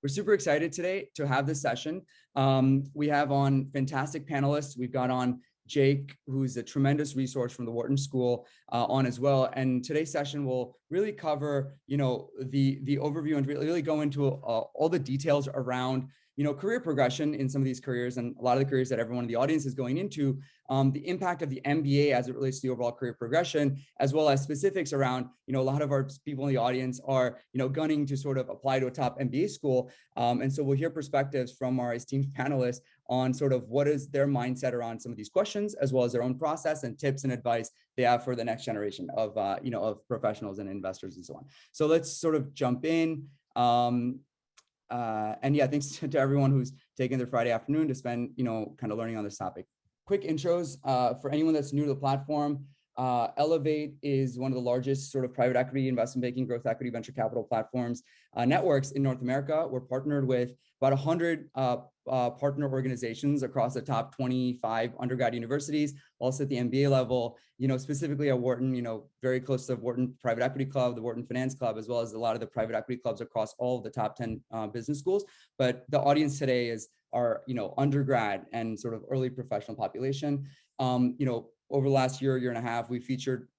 We're super excited today to have this session. We have on fantastic panelists. We've got on Jake, who's a tremendous resource from the Wharton School, on as well. And today's session will really cover, the overview and really go into all the details around, career progression in some of these careers and a lot of the careers that everyone in the audience is going into, the impact of the MBA as it relates to the overall career progression, as well as specifics around, a lot of our people in the audience are, gunning to sort of apply to a top MBA school. And so we'll hear perspectives from our esteemed panelists on sort of what is their mindset around some of these questions, as well as their own process and tips and advice they have for the next generation of, of professionals and investors and so on. So let's sort of jump in. And yeah, thanks to everyone who's taken their Friday afternoon to spend, kind of learning on this topic. Quick intros for anyone that's new to the platform. Elevate is one of the largest sort of private equity, investment banking, growth equity, venture capital platforms, networks in North America. We're partnered with about 100 partner organizations across the top 25 undergrad universities, also at the MBA level, specifically at Wharton, very close to the Wharton Private Equity Club, the Wharton Finance Club, as well as a lot of the private equity clubs across all of the top 10 business schools. But the audience today is our, undergrad and sort of early professional population. Over the last year and a half, we featured,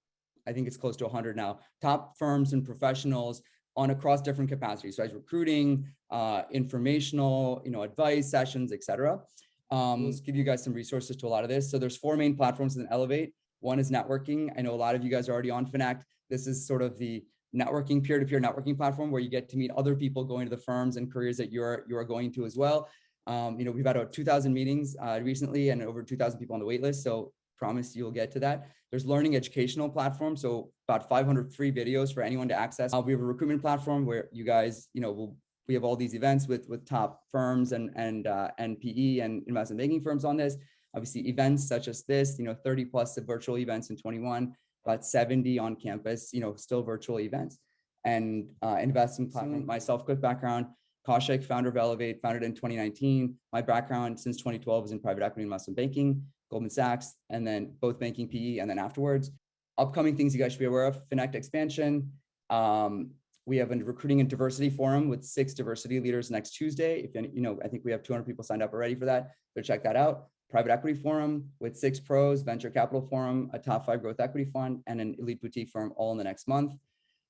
I think it's close to 100 now, top firms and professionals on across different capacities, so as recruiting, informational, advice sessions, et cetera. Let's give you guys some resources to a lot of this. So there's 4 main platforms in Elevate. One is networking. I know a lot of you guys are already on FinTech. This is sort of the networking, peer-to-peer networking platform where you get to meet other people going to the firms and careers that you are going to as well. We've had about 2,000 meetings recently and over 2,000 people on the wait list. So promise you'll get to that. There's learning educational platform. So about 500 free videos for anyone to access. We have a recruitment platform where you guys, we have all these events with top firms and PE and investment banking firms on this. Obviously events such as this, 30 plus virtual events in 21, about 70 on campus, still virtual events, and investing platform. Myself, quick background, Kaushik, founder of Elevate, founded in 2019. My background since 2012 is in private equity and investment banking, Goldman Sachs, and then both banking, PE, and then afterwards. Upcoming things you guys should be aware of: FinTech expansion. We have a recruiting and diversity forum with 6 diversity leaders next Tuesday. If I think we have 200 people signed up already for that. So check that out. Private equity forum with 6 pros, venture capital forum, a top 5 growth equity fund, and an elite boutique firm all in the next month.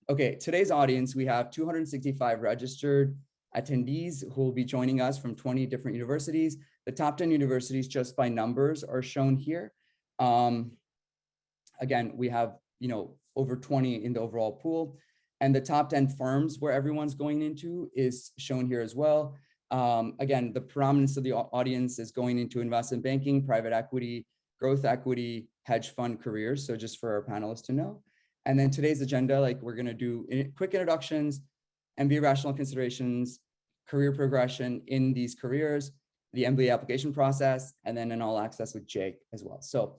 Okay, today's audience, we have 265 registered attendees who will be joining us from 20 different universities. The top 10 universities, just by numbers, are shown here. Again, we have, over 20 in the overall pool, and the top 10 firms where everyone's going into is shown here as well. Again, the predominance of the audience is going into investment banking, private equity, growth equity, hedge fund careers. So just for our panelists to know. And then today's agenda, we're going to do quick introductions, MBA rational considerations, career progression in these careers, the MBA application process, and then an all access with Jake as well. So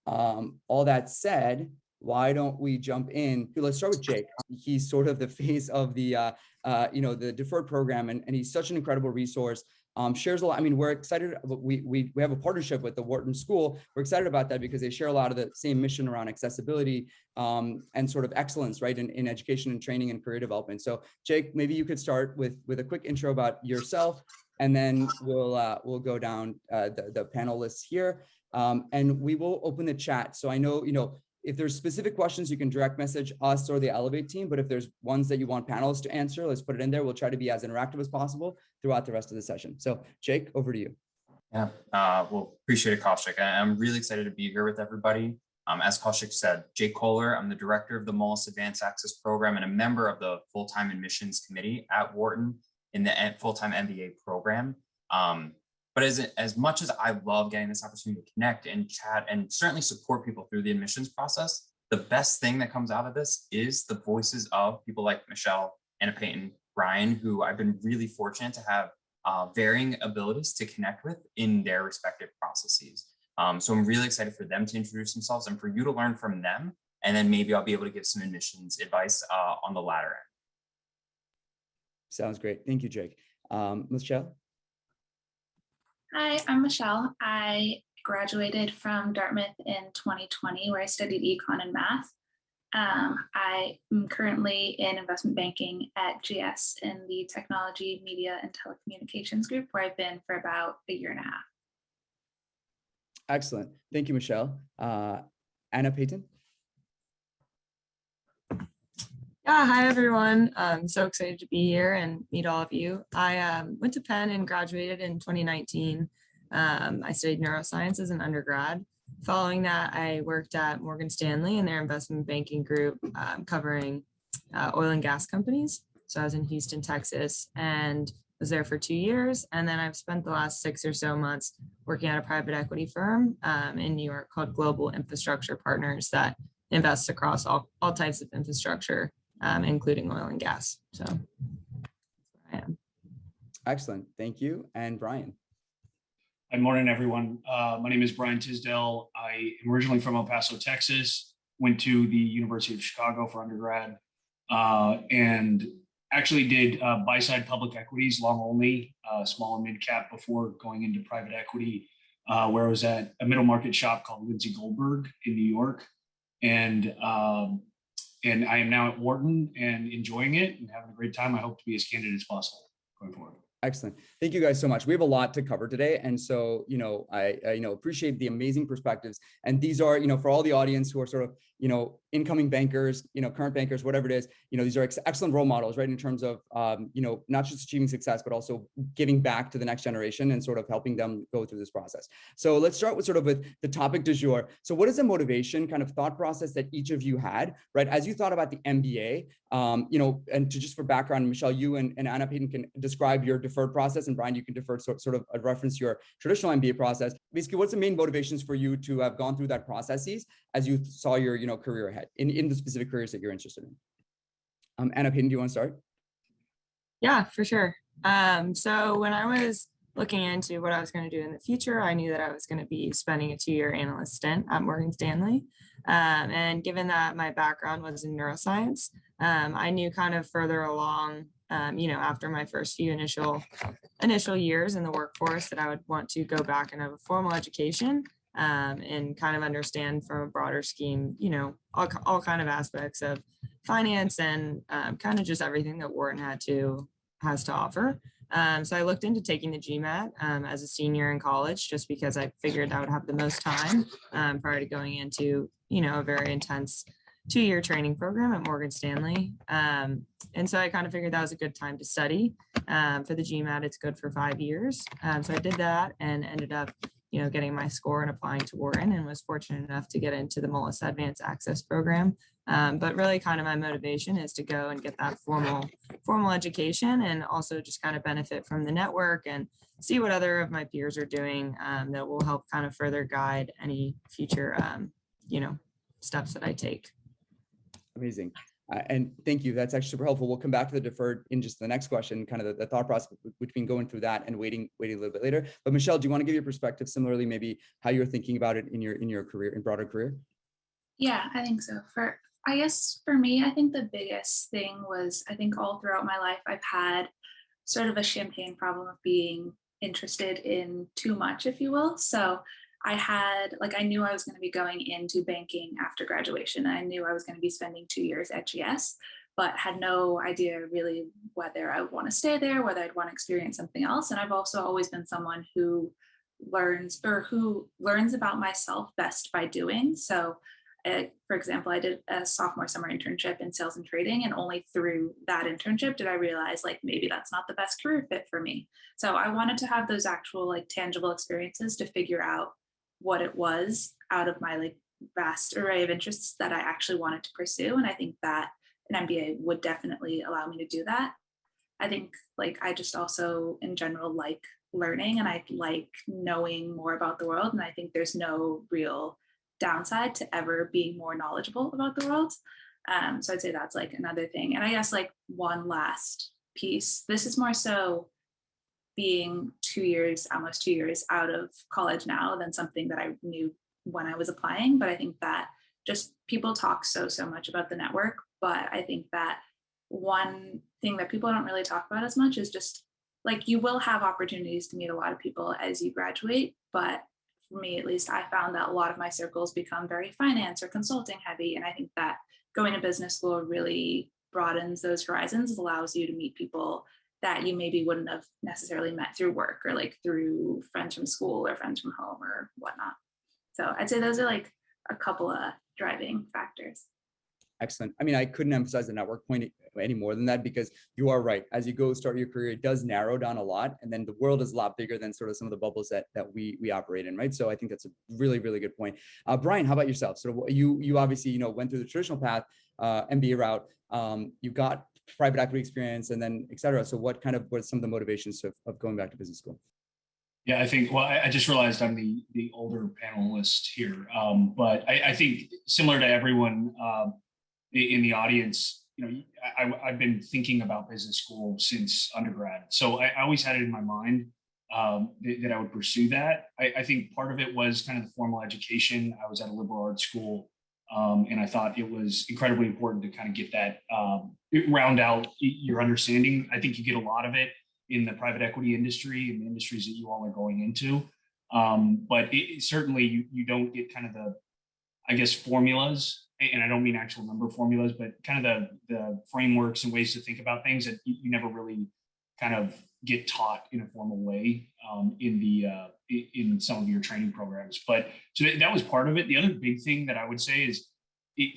all that said, why don't we jump in? Let's start with Jake. He's sort of the face of the, the deferred program, and he's such an incredible resource. Shares a lot. I mean, we're excited. We have a partnership with the Wharton School. We're excited about that because they share a lot of the same mission around accessibility and sort of excellence, right, in education and training and career development. So, Jake, maybe you could start with a quick intro about yourself, and then we'll go down the panelists here, and we will open the chat. So I know, if there's specific questions, you can direct message us or the Elevate team, but if there's ones that you want panelists to answer, let's put it in there. We'll try to be as interactive as possible throughout the rest of the session. So Jake, over to you. Yeah, well, appreciate it, Kaushik. I'm really excited to be here with everybody. As Kaushik said, Jake Kohler, I'm the director of the Moelis Advance Access Program and a member of the full-time admissions committee at Wharton in the full-time MBA program. But as much as I love getting this opportunity to connect and chat and certainly support people through the admissions process, the best thing that comes out of this is the voices of people like Michelle, Anna, Peyton, Bryan, who I've been really fortunate to have varying abilities to connect with in their respective processes. So I'm really excited for them to introduce themselves and for you to learn from them. And then maybe I'll be able to give some admissions advice on the latter end. Sounds great. Thank you, Jake. Michelle? Hi, I'm Michelle. I graduated from Dartmouth in 2020, where I studied econ and math. I am currently in investment banking at GS in the technology, media, and telecommunications group, where I've been for about a year and a half. Excellent. Thank you, Michelle. Anna, Peyton? Yeah, hi everyone. I'm so excited to be here and meet all of you. I went to Penn and graduated in 2019. I studied neuroscience as an undergrad. Following that, I worked at Morgan Stanley in their investment banking group, covering oil and gas companies. So I was in Houston, Texas, and was there for 2 years. And then I've spent the last 6 or so months working at a private equity firm in New York called Global Infrastructure Partners that invests across all types of infrastructure, including oil and gas. So that's where I am. Excellent. Thank you. And Bryan? Good morning, everyone. My name is Bryan Tisdale. I am originally from El Paso, Texas, went to the University of Chicago for undergrad, and actually did buy-side public equities, long only, small and mid-cap before going into private equity, where I was at a middle market shop called Lindsay Goldberg in New York. And I am now at Wharton and enjoying it and having a great time. I hope to be as candid as possible going forward. Excellent. Thank you guys so much. We have a lot to cover today. And so, I appreciate the amazing perspectives. And these are, for all the audience who are sort of, incoming bankers, current bankers, whatever it is, these are excellent role models, right? In terms of, not just achieving success, but also giving back to the next generation and sort of helping them go through this process. So let's start with the topic du jour. So what is the motivation kind of thought process that each of you had, right? As you thought about the MBA, and just for background, Michelle, you and Anna, Peyton can describe your deferred process, and Bryan, you can defer sort of a reference your traditional MBA process. Basically, what's the main motivations for you to have gone through that processes as you saw your career ahead in the specific careers that you're interested in? Anna, Peyton, do you want to start? Yeah, for sure. So when I was looking into what I was going to do in the future, I knew that I was going to be spending a 2-year analyst stint at Morgan Stanley. And given that my background was in neuroscience, I knew kind of further along, after my first few initial years in the workforce, that I would want to go back and have a formal education, and kind of understand from a broader scheme, all kind of aspects of finance and kind of just everything that Wharton has to offer. So I looked into taking the GMAT as a senior in college, just because I figured I would have the most time prior to going into, a very intense 2-year training program at Morgan Stanley. And so I kind of figured that was a good time to study. For the GMAT, it's good for 5 years. So I did that and ended up, getting my score and applying to Wharton, and was fortunate enough to get into the Moelis Advance Access Program. But really kind of my motivation is to go and get that formal education, and also just kind of benefit from the network and see what other of my peers are doing that will help kind of further guide any future, steps that I take. Amazing. And thank you. That's actually super helpful. We'll come back to the deferred in just the next question, kind of the thought process between going through that and waiting a little bit later. But Michelle, do you want to give your perspective similarly, maybe how you're thinking about it in your career, in broader career? Yeah, I think so. I guess for me, I think the biggest thing was, I think all throughout my life, I've had sort of a champagne problem of being interested in too much, if you will. So I knew I was going to be going into banking after graduation. I knew I was going to be spending 2 years at GS, but had no idea really whether I would want to stay there, whether I'd want to experience something else. And I've also always been someone who learns about myself best by doing. So for example, I did a sophomore summer internship in sales and trading, and only through that internship did I realize maybe that's not the best career fit for me. So I wanted to have those actual tangible experiences to figure out what it was out of my vast array of interests that I actually wanted to pursue. And I think that an MBA would definitely allow me to do that. I think I just also in general like learning, and I like knowing more about the world. And I think there's no real downside to ever being more knowledgeable about the world. So I'd say that's another thing. And I guess one last piece, this is more so being almost 2 years out of college now than something that I knew when I was applying. But I think that just people talk so much about the network. But I think that one thing that people don't really talk about as much is just you will have opportunities to meet a lot of people as you graduate. But for me, at least, I found that a lot of my circles become very finance or consulting heavy. And I think that going to business school really broadens those horizons, allows you to meet people that you maybe wouldn't have necessarily met through work or like through friends from school or friends from home or whatnot. So I'd say those are like a couple of driving factors. Excellent. I mean, I couldn't emphasize the network point any more than that, because you are right. As you go start your career, it does narrow down a lot. And then the world is a lot bigger than sort of some of the bubbles that we operate in, right? So I think that's a really, really good point. Bryan, how about yourself? So you obviously, went through the traditional path, MBA route. You got private equity experience and then et cetera. So what some of the motivations of going back to business school? Yeah, I think, well, I just realized I'm the older panelist here, but I think similar to everyone in the audience, I've been thinking about business school since undergrad. So I always had it in my mind that I would pursue that. I think part of it was kind of the formal education. I was at a liberal arts school, and I thought it was incredibly important to kind of get that, round out your understanding. I think you get a lot of it in the private equity industry and the industries that you all are going into. But certainly you don't get kind of the, I guess, formulas, and I don't mean actual number formulas, but kind of the frameworks and ways to think about things that you never really kind of get taught in a formal way in some of your training programs. But so that was part of it. The other big thing that I would say is,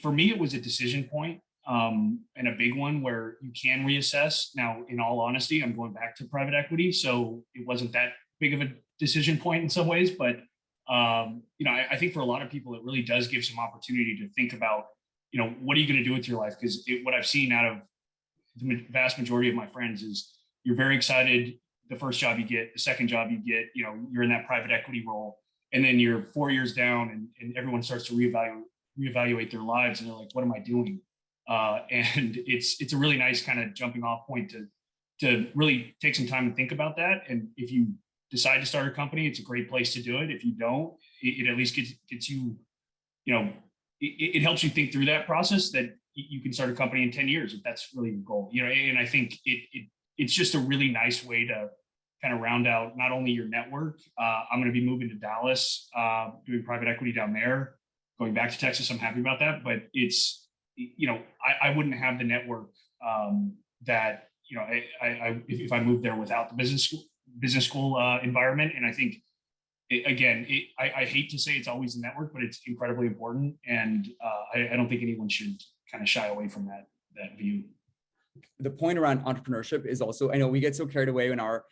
for me, it was a decision point, and a big one where you can reassess. Now, in all honesty, I'm going back to private equity, so it wasn't that big of a decision point in some ways, but I think for a lot of people, it really does give some opportunity to think about, what are you going to do with your life? Because what I've seen out of the vast majority of my friends is you're very excited the first job you get, the second job you get, you're in that private equity role, and then you're 4 years down and everyone starts to reevaluate their lives, and they're like, what am I doing? And it's a really nice kind of jumping off point to really take some time to think about that. And if you decide to start a company, it's a great place to do it. If you don't, it at least gets you, it helps you think through that process that you can start a company in 10 years if that's really your goal. And I think it's just a really nice way to kind of round out not only your network. I'm going to be moving to Dallas, doing private equity down there, going back to Texas. I'm happy about that, but it's, I wouldn't have the network that, if I moved there without the business school environment. And I think, I hate to say it's always the network, but it's incredibly important. And I don't think anyone should kind of shy away from that view. The point around entrepreneurship is also, I know we get so carried away in our,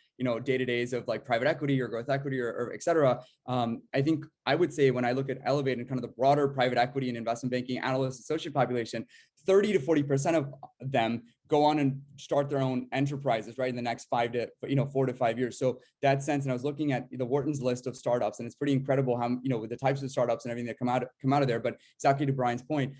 day-to-days of like private equity or growth equity or et cetera. I think I would say when I look at Elevate and kind of the broader private equity and investment banking analyst associate population, 30 to 40% of them go on and start their own enterprises, right, in the next 4 to 5 years. So that sense, and I was looking at the Wharton's list of startups, and it's pretty incredible how, with the types of startups and everything that come out of there. But exactly to Bryan's point,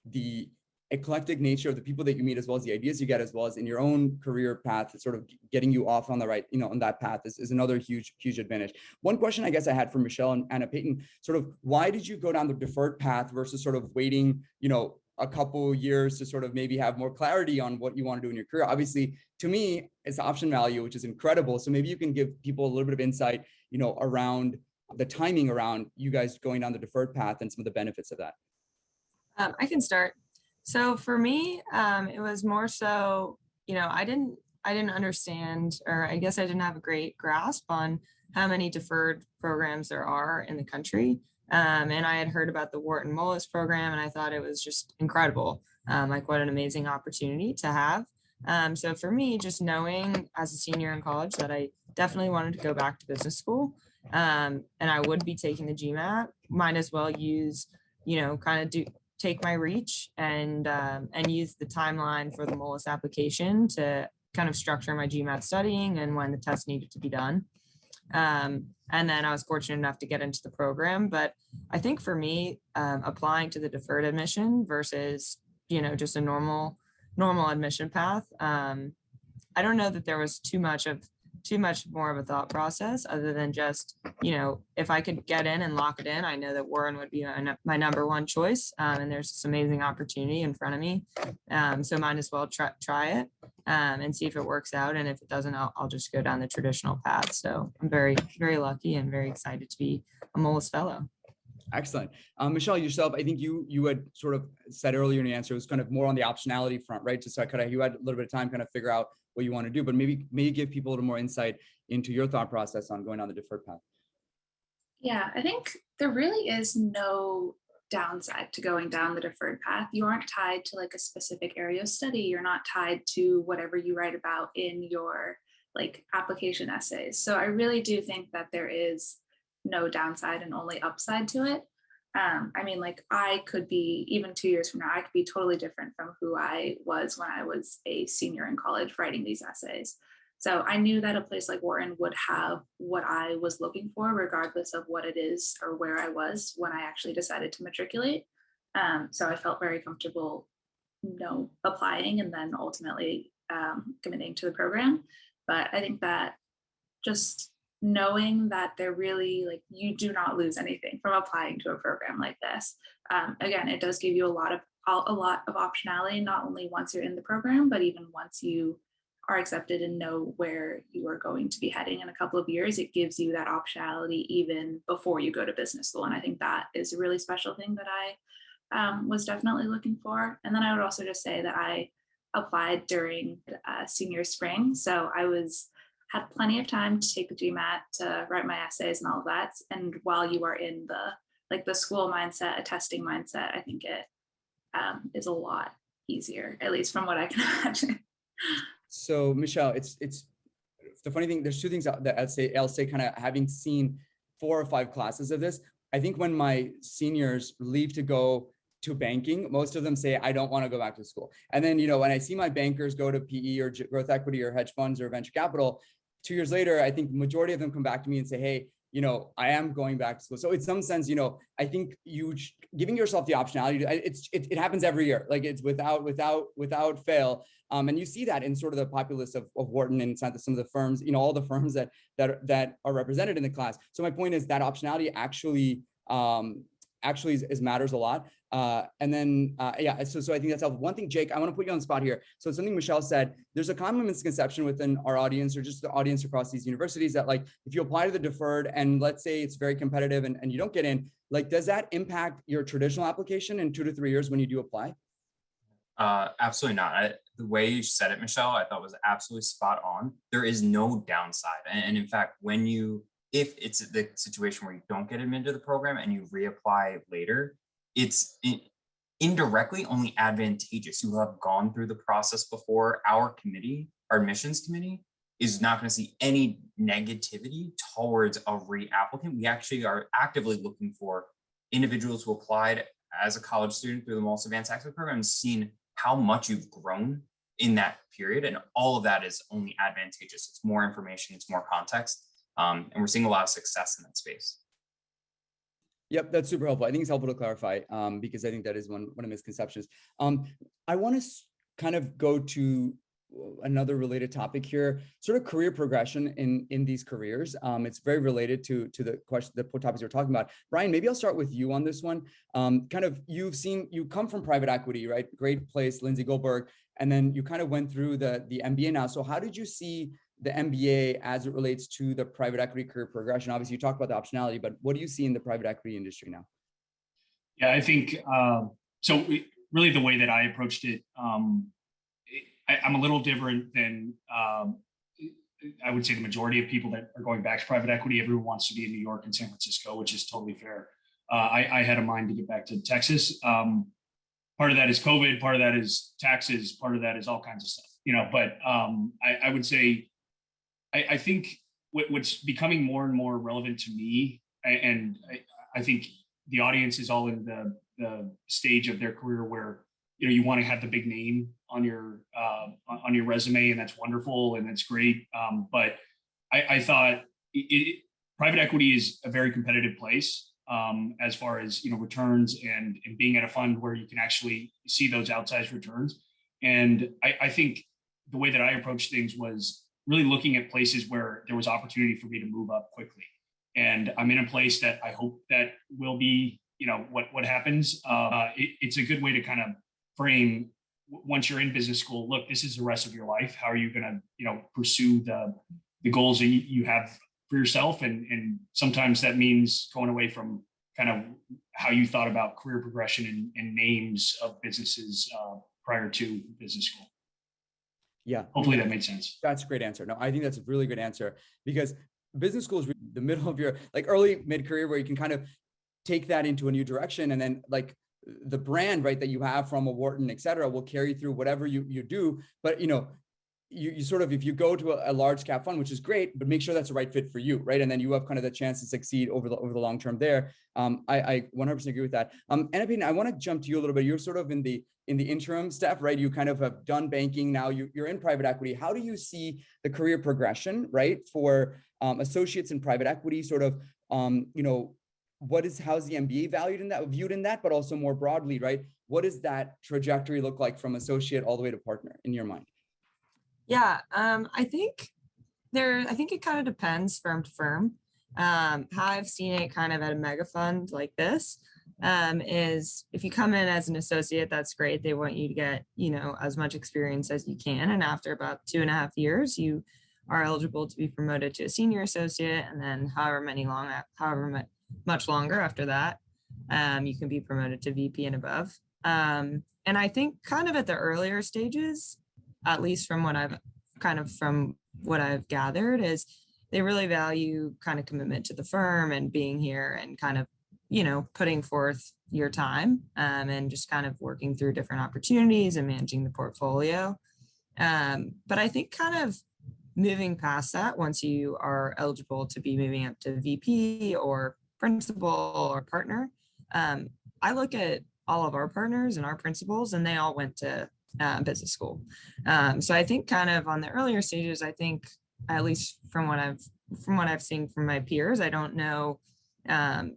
the eclectic nature of the people that you meet, as well as the ideas you get, as well as in your own career path, it's sort of getting you off on the right, on that path is another huge advantage. One question I guess I had for Michelle and Peyton, sort of why did you go down the deferred path versus sort of waiting, a couple years to sort of maybe have more clarity on what you want to do in your career? Obviously, to me, it's option value, which is incredible. So maybe you can give people a little bit of insight, around the timing around you guys going down the deferred path and some of the benefits of that. I can start. So for me, it was more so, I didn't understand, or I guess I didn't have a great grasp on how many deferred programs there are in the country. And I had heard about the Wharton Moelis program, and I thought it was just incredible. Like what an amazing opportunity to have. So for me, just knowing as a senior in college that I definitely wanted to go back to business school, and I would be taking the GMAT, might as well use, take my reach and use the timeline for the Moelis application to kind of structure my GMAT studying and when the test needed to be done. And then I was fortunate enough to get into the program. But I think for me, applying to the deferred admission versus, just a normal admission path, I don't know that there was too much more of a thought process other than just, if I could get in and lock it in, I know that Warren would be my number one choice. And there's this amazing opportunity in front of me. So might as well try it and see if it works out. And if it doesn't, I'll just go down the traditional path. So I'm very, very lucky and very excited to be a Moelis fellow. Excellent. Michelle, yourself, I think you had sort of said earlier in your answer, it was kind of more on the optionality front, right? Just so you had a little bit of time kind of figure out what you want to do, but maybe give people a little more insight into your thought process on going on the deferred path. Yeah, I think there really is no downside to going down the deferred path. You aren't tied to like a specific area of study. You're not tied to whatever you write about in your like application essays. So I really do think that there is no downside and only upside to it. I mean, like I could be, even 2 years from now, I could be totally different from who I was when I was a senior in college writing these essays. So I knew that a place like Wharton would have what I was looking for, regardless of what it is or where I was when I actually decided to matriculate. So I felt very comfortable, applying and then ultimately committing to the program. But I think that just knowing that they're really like, you do not lose anything from applying to a program like this. Again, it does give you a lot of optionality, not only once you're in the program, but even once you are accepted and know where you are going to be heading in a couple of years. It gives you that optionality even before you go to business school. And I think that is a really special thing that I was definitely looking for. And then I would also just say that I applied during senior spring. So I had plenty of time to take the GMAT, to write my essays and all of that. And while you are in the school mindset, a testing mindset, I think it is a lot easier, at least from what I can imagine. So Michelle, it's the funny thing, there's two things that I'll say kind of having seen 4 or 5 classes of this. I think when my seniors leave to go to banking, most of them say, I don't want to go back to school. And then, when I see my bankers go to PE or growth equity or hedge funds or venture capital, 2 years later, I think the majority of them come back to me and say, hey, I am going back to school. So in some sense, I think giving yourself the optionality, it happens every year. Like it's without fail. And you see that in sort of the populace of Wharton and some of the firms, all the firms that are represented in the class. So my point is that optionality actually matters a lot. And then, so I think that's helpful. One thing, Jake, I want to put you on the spot here. So something Michelle said, there's a common misconception within our audience or just the audience across these universities that like, if you apply to the deferred and let's say it's very competitive and you don't get in, like, does that impact your traditional application in 2 to 3 years when you do apply? Absolutely not. The way you said it, Michelle, I thought was absolutely spot on. There is no downside. And in fact, if it's the situation where you don't get admitted to the program and you reapply later, it's indirectly only advantageous. You have gone through the process before. Our admissions committee is not going to see any negativity towards a reapplicant. We actually are actively looking for individuals who applied as a college student through the Moelis Advance Access Program and seen how much you've grown in that period. And all of that is only advantageous. It's more information, it's more context. And we're seeing a lot of success in that space. Yep, that's super helpful. I think it's helpful to clarify because I think that is one of the misconceptions. I want to kind of go to another related topic here, sort of career progression in these careers. It's very related to the question, the topics we're talking about. Bryan, maybe I'll start with you on this one. You come from private equity, right? Great place, Lindsay Goldberg, and then you kind of went through the MBA now. So how did you see the MBA as it relates to the private equity career progression? Obviously, you talked about the optionality, but what do you see in the private equity industry now? Yeah, I think, really the way that I approached it, I'm a little different than I would say the majority of people that are going back to private equity. Everyone wants to be in New York and San Francisco, which is totally fair. I had a mind to get back to Texas. Part of that is COVID, part of that is taxes, part of that is all kinds of stuff, but I would say, I think what's becoming more and more relevant to me, and I think the audience is all in the stage of their career where you want to have the big name on your resume, and that's wonderful and that's great. But I thought private equity is a very competitive place as far as returns and being at a fund where you can actually see those outsized returns. And I think the way that I approached things was really looking at places where there was opportunity for me to move up quickly. And I'm in a place that I hope that will be, what happens. It's a good way to kind of frame, once you're in business school, look, this is the rest of your life. How are you going to, pursue the goals that you have for yourself? And sometimes that means going away from kind of how you thought about career progression and names of businesses prior to business school. Yeah. Hopefully that made sense. That's a great answer. No, I think that's a really good answer, because business school is the middle of your like early mid-career, where you can kind of take that into a new direction. And then like the brand, right, that you have from a Wharton, et cetera, will carry through whatever you do. But, you sort of, if you go to a large cap fund, which is great, but make sure that's the right fit for you, right? And then you have kind of the chance to succeed over the long term there. I 100% agree with that. And Peyton, I want to jump to you a little bit. You're sort of in the interim step, right? You kind of have done banking, now you're in private equity. How do you see the career progression, right, for associates in private equity? Sort of, how's the MBA viewed in that, but also more broadly, right? What does that trajectory look like from associate all the way to partner in your mind? Yeah, I think it kind of depends firm to firm. How I've seen it kind of at a mega fund like this is if you come in as an associate, that's great. They want you to get, as much experience as you can. And after about 2.5 years, you are eligible to be promoted to a senior associate. And then however much longer after that, you can be promoted to VP and above. And I think kind of at the earlier stages, at least from what I've gathered, is they really value kind of commitment to the firm and being here and kind of, putting forth your time and just kind of working through different opportunities and managing the portfolio. But I think kind of moving past that, once you are eligible to be moving up to VP or principal or partner, I look at all of our partners and our principals, and they all went to business school. So I think kind of on the earlier stages, I think at least from what I've seen from my peers, I don't know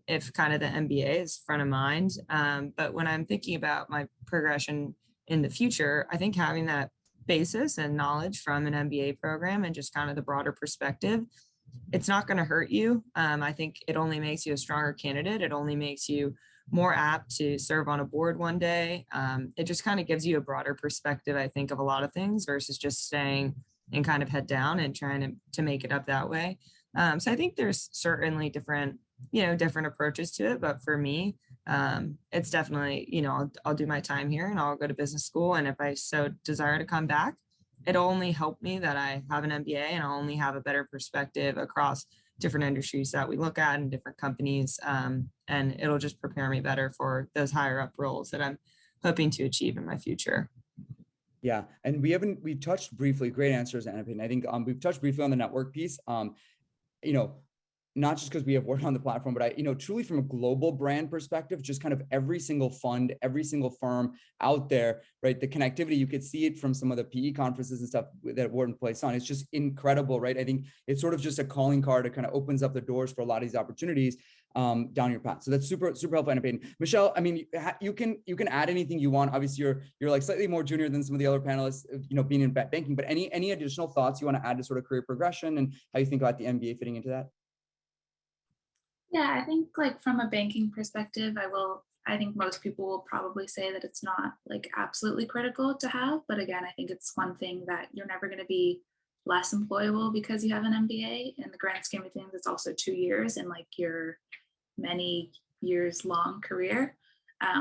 if kind of the MBA is front of mind. But when I'm thinking about my progression in the future, I think having that basis and knowledge from an MBA program and just kind of the broader perspective, it's not going to hurt you. I think it only makes you a stronger candidate. It only makes you more apt to serve on a board one day. It just kind of gives you a broader perspective, I think, of a lot of things versus just staying and kind of head down and trying to make it up that way. So I think there's certainly different approaches to it. But for me, it's definitely, I'll do my time here and I'll go to business school. And if I so desire to come back, it'll only help me that I have an MBA and I'll only have a better perspective across different industries that we look at and different companies. And it'll just prepare me better for those higher up roles that I'm hoping to achieve in my future. Yeah. And we touched briefly, great answers, Anna Peyton. I think we've touched briefly on the network piece. Not just because we have worked on the platform, but truly from a global brand perspective, just kind of every single fund, every single firm out there, right? The connectivity, you could see it from some of the PE conferences and stuff that Wharton plays on. It's just incredible, right? I think it's sort of just a calling card that kind of opens up the doors for a lot of these opportunities down your path. So that's super, super helpful, Anna Peyton. Michelle, I mean, you can add anything you want. Obviously, you're like slightly more junior than some of the other panelists, being in banking, but any additional thoughts you want to add to sort of career progression and how you think about the MBA fitting into that? Yeah, I think like from a banking perspective, I think most people will probably say that it's not like absolutely critical to have. But again, I think it's one thing that you're never going to be less employable because you have an MBA. In the grand scheme of things, it's also 2 years in like your many years long career,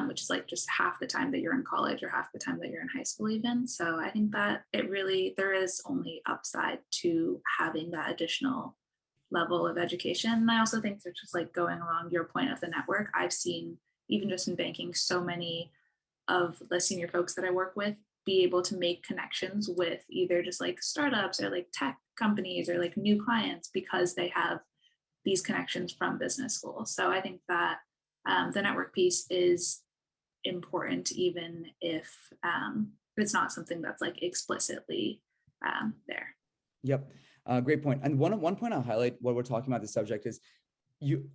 which is like just half the time that you're in college or half the time that you're in high school even. So I think that there is only upside to having that additional level of education. And I also think that just like going along your point of the network, I've seen even just in banking, so many of the senior folks that I work with be able to make connections with either just like startups or like tech companies or like new clients because they have these connections from business school. So I think that the network piece is important, even if it's not something that's like explicitly there. Yep. Great point. And one point I'll highlight while we're talking about this subject is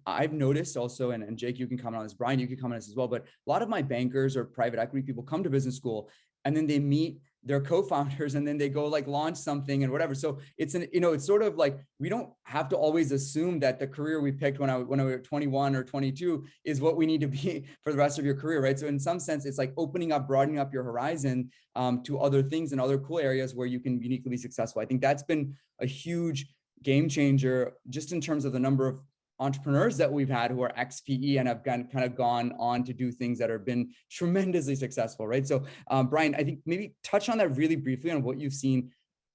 I've noticed also, and Jake, you can comment on this, Bryan, you can comment on this as well, but a lot of my bankers or private equity people come to business school and then they meet their co-founders and then they go like launch something and whatever. So it's it's sort of like, we don't have to always assume that the career we picked when we were 21 or 22 is what we need to be for the rest of your career, right? So in some sense, it's like broadening up your horizon to other things and other cool areas where you can uniquely be successful. I think that's been a huge game changer just in terms of the number of entrepreneurs that we've had who are ex-PE and have kind of gone on to do things that have been tremendously successful, right? So Bryan, I think maybe touch on that really briefly on what you've seen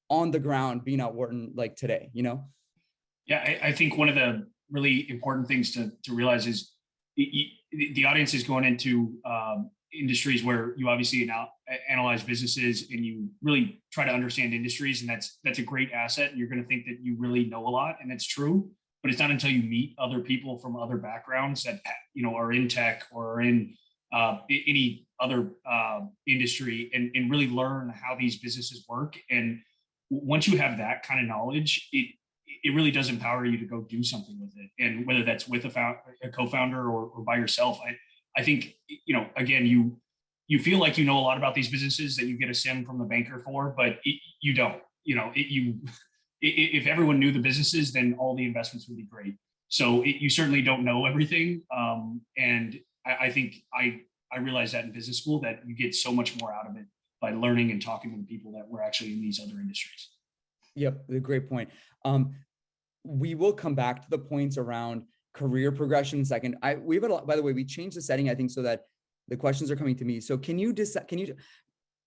on the ground being at Wharton like today, you know? Yeah, I think one of the really important things to realize is the audience is going into industries where you obviously analyze businesses and you really try to understand industries, and that's a great asset. And you're going to think that you really know a lot, and that's true. But it's not until you meet other people from other backgrounds that are in tech or are in any other industry, and really learn how these businesses work. And once you have that kind of knowledge, it really does empower you to go do something with it. And whether that's with a co-founder or by yourself, I think, again, you feel like you know a lot about these businesses that you get a sim from the banker for, but you don't. If everyone knew the businesses, then all the investments would be great. So you certainly don't know everything. And I think I realized that in business school, that you get so much more out of it by learning and talking to the people that were actually in these other industries. Yep, a great point. We will come back to the points around career progression in a second. We have by the way, we changed the setting, I think, so that the questions are coming to me. So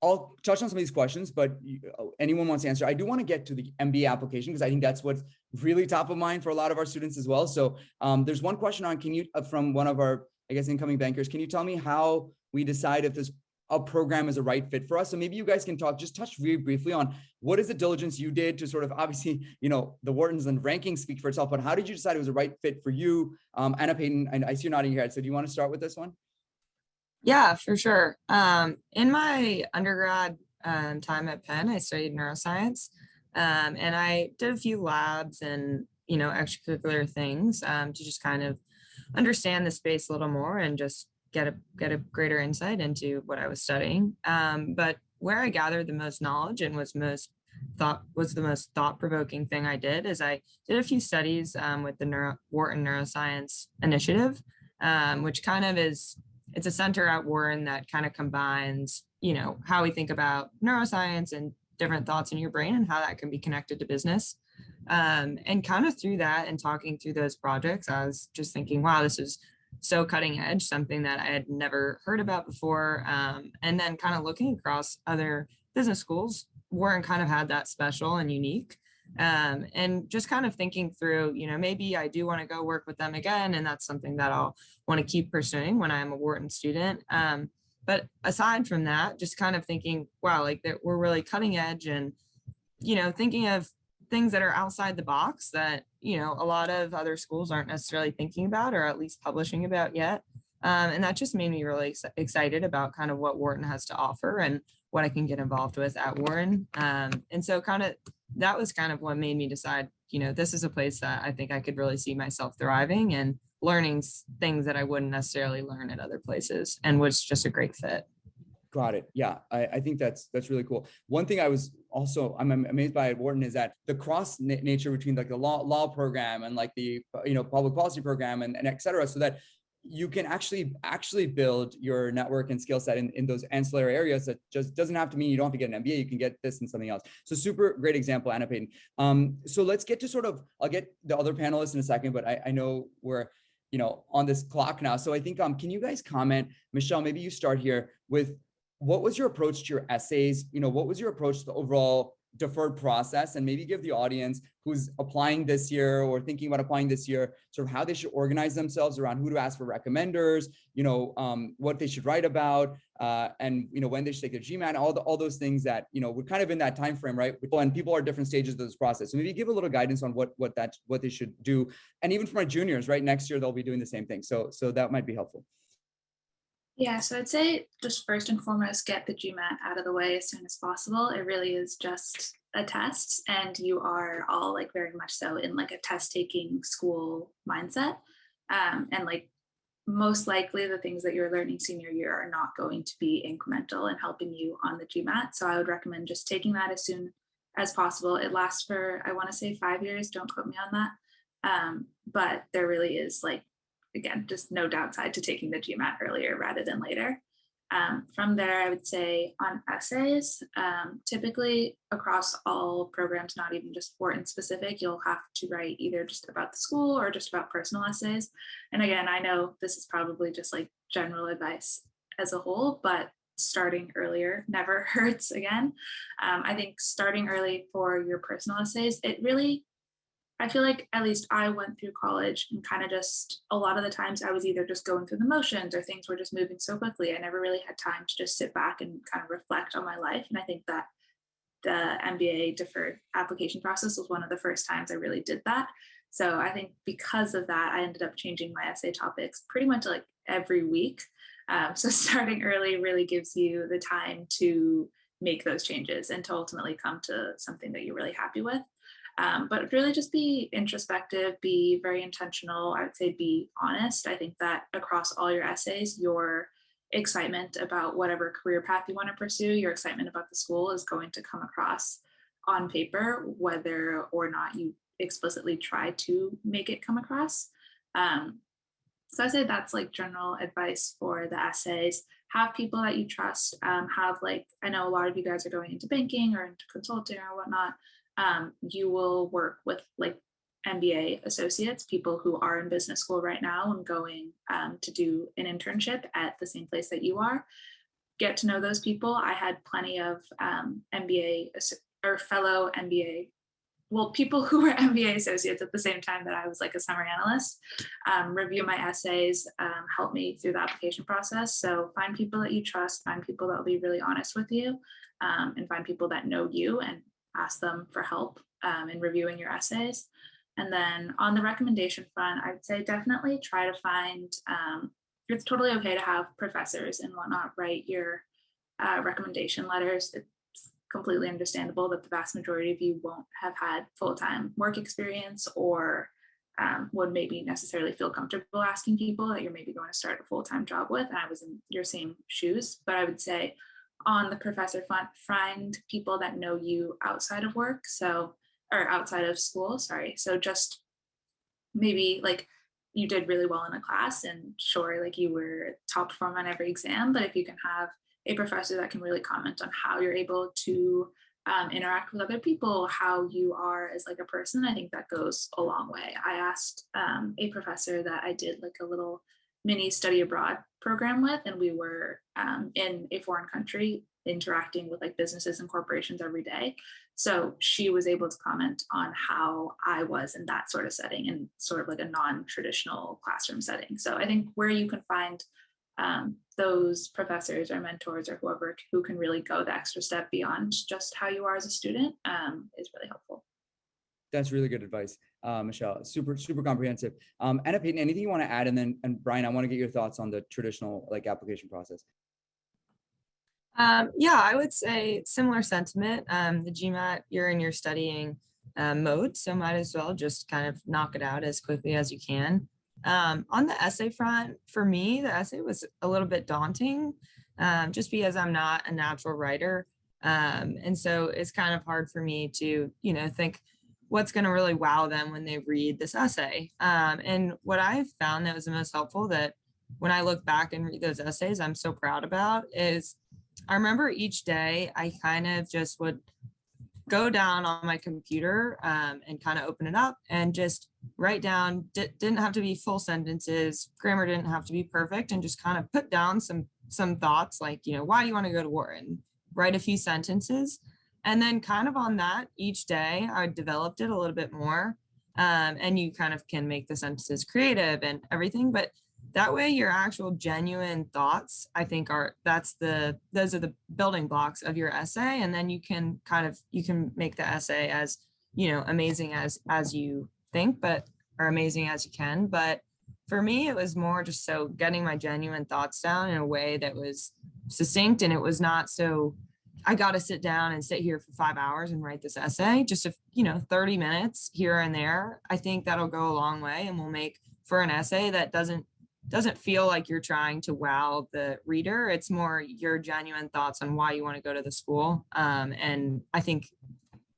I'll touch on some of these questions, but anyone wants to answer. I do want to get to the MBA application because I think that's what's really top of mind for a lot of our students as well. So there's one question from one of our, I guess, incoming bankers. Can you tell me how we decide if a program is a right fit for us? So maybe you guys can touch really briefly on what is the diligence you did to sort of, obviously, the Whartons and rankings speak for itself, but how did you decide it was a right fit for you? Anna, Peyton, and I see you're nodding your head. So do you want to start with this one? Yeah, for sure. In my undergrad time at Penn, I studied neuroscience, and I did a few labs and, extracurricular things to just kind of understand the space a little more and just get a greater insight into what I was studying. But where I gathered the most knowledge and was the most thought-provoking thing I did is I did a few studies with the Wharton Neuroscience Initiative, which kind of it's a center at Wharton that kind of combines, how we think about neuroscience and different thoughts in your brain and how that can be connected to business. And kind of through that and talking through those projects, I was just thinking, wow, this is so cutting edge, something that I had never heard about before. And then kind of looking across other business schools, Wharton kind of had that special and unique. And just kind of thinking through, maybe I do want to go work with them again. And that's something that I'll want to keep pursuing when I'm a Wharton student. But aside from that, just kind of thinking, wow, like that we're really cutting edge and, thinking of things that are outside the box that, a lot of other schools aren't necessarily thinking about or at least publishing about yet. And that just made me really excited about kind of what Wharton has to offer and what I can get involved with at Wharton. And so that was kind of what made me decide, this is a place that I think I could really see myself thriving and learning things that I wouldn't necessarily learn at other places, and was just a great fit. Got it. Yeah, I think that's really cool. One thing I'm amazed by at Wharton is that the cross nature between like the law program and like the public policy program and et cetera, so that you can actually build your network and skill set in those ancillary areas. That just doesn't have to mean you don't have to get an MBA. You can get this and something else. So super great example, Anna, Peyton. So let's get to I'll get the other panelists in a second, but I know we're on this clock now. So I think can you guys comment, Michelle, maybe you start here with what was your approach to your essays? What was your approach to the overall deferred process, and maybe give the audience who's applying this year or thinking about applying this year sort of how they should organize themselves around who to ask for recommenders, what they should write about, and when they should take their GMAT, all those things that we're kind of in that time frame, right? And people are at different stages of this process. So maybe give a little guidance on what they should do, and even for my juniors, right? Next year they'll be doing the same thing. So that might be helpful. Yeah, so I'd say just first and foremost, get the GMAT out of the way as soon as possible. It really is just a test, and you are all like very much so in like a test-taking school mindset. And like most likely the things that you're learning senior year are not going to be incremental and helping you on the GMAT. So I would recommend just taking that as soon as possible. It lasts for, I want to say 5 years. Don't quote me on that. But there really is like, again, just no downside to taking the GMAT earlier rather than later. From there, I would say on essays, typically across all programs, not even just Wharton specific, you'll have to write either just about the school or just about personal essays. And again, I know this is probably just like general advice as a whole, but starting earlier never hurts again. I think starting early for your personal essays, I feel like at least I went through college and kind of just a lot of the times I was either just going through the motions or things were just moving so quickly. I never really had time to just sit back and kind of reflect on my life. And I think that the MBA deferred application process was one of the first times I really did that. So I think because of that, I ended up changing my essay topics pretty much like every week. So starting early really gives you the time to make those changes and to ultimately come to something that you're really happy with. But really just be introspective, be very intentional. I would say be honest. I think that across all your essays, your excitement about whatever career path you want to pursue, your excitement about the school is going to come across on paper, whether or not you explicitly try to make it come across. So I say that's like general advice for the essays. Have people that you trust. Have like, I know a lot of you guys are going into banking or into consulting or whatnot. You will work with like MBA associates, people who are in business school right now and going to do an internship at the same place that you are. Get to know those people. I had plenty of MBA or fellow MBA, well, people who were MBA associates at the same time that I was like a summer analyst, review my essays, help me through the application process. So find people that you trust, find people that will be really honest with you, and find people that know you and ask them for help in reviewing your essays. And then on the recommendation front, I would say definitely try to find, it's totally okay to have professors and whatnot write your recommendation letters. It's completely understandable that the vast majority of you won't have had full-time work experience or would maybe necessarily feel comfortable asking people that you're maybe going to start a full-time job with. And I was in your same shoes, but I would say on the professor front, find people that know you outside of work. So, or outside of school, sorry. So just maybe like you did really well in a class and sure, like you were top performer on every exam, but if you can have a professor that can really comment on how you're able to interact with other people, how you are as like a person, I think that goes a long way. I asked a professor that I did like a little mini study abroad program with, and we were in a foreign country interacting with like businesses and corporations every day. So she was able to comment on how I was in that sort of setting and sort of like a non-traditional classroom setting. So I think where you can find those professors or mentors or whoever who can really go the extra step beyond just how you are as a student is really helpful. That's really good advice, Michelle. Super comprehensive. Anna, Peyton, anything you want to add? And Bryan, I want to get your thoughts on the traditional like application process. Yeah, I would say similar sentiment. The GMAT, you're in your studying mode, so might as well just kind of knock it out as quickly as you can. On the essay front, for me, the essay was a little bit daunting just because I'm not a natural writer. And so it's kind of hard for me to, think what's going to really wow them when they read this essay. And what I've found that was the most helpful, that when I look back and read those essays, I'm so proud about, is I remember each day I kind of just would go down on my computer and kind of open it up and just write down, didn't have to be full sentences, grammar didn't have to be perfect, and just kind of put down some thoughts like, why do you want to go to Wharton? Write a few sentences. And then kind of on that each day, I developed it a little bit more. And you kind of can make the sentences creative and everything, but that way your actual genuine thoughts, I think those are the building blocks of your essay. And then you can make the essay as, amazing as you think, or amazing as you can. But for me, it was more just so getting my genuine thoughts down in a way that was succinct, and it was not so I got to sit down and sit here for 5 hours and write this essay. Just 30 minutes here and there. I think that'll go a long way and will make for an essay that doesn't feel like you're trying to wow the reader. It's more your genuine thoughts on why you want to go to the school. And I think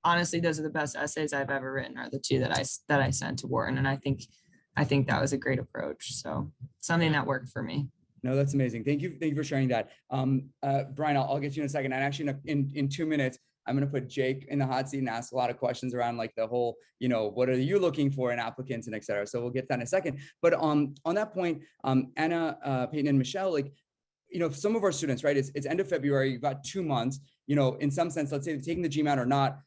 honestly, those are the best essays I've ever written, are the two that I sent to Wharton. And I think that was a great approach. So something that worked for me. No, that's amazing. Thank you. Thank you for sharing that. Bryan, I'll get you in a second. And actually in 2 minutes, I'm going to put Jake in the hot seat and ask a lot of questions around like the whole, what are you looking for in applicants and et cetera. So we'll get that in a second. But on that point, Anna, Peyton, and Michelle, like, some of our students, right, it's end of February, you've got 2 months, in some sense, let's say they're taking the GMAT or not.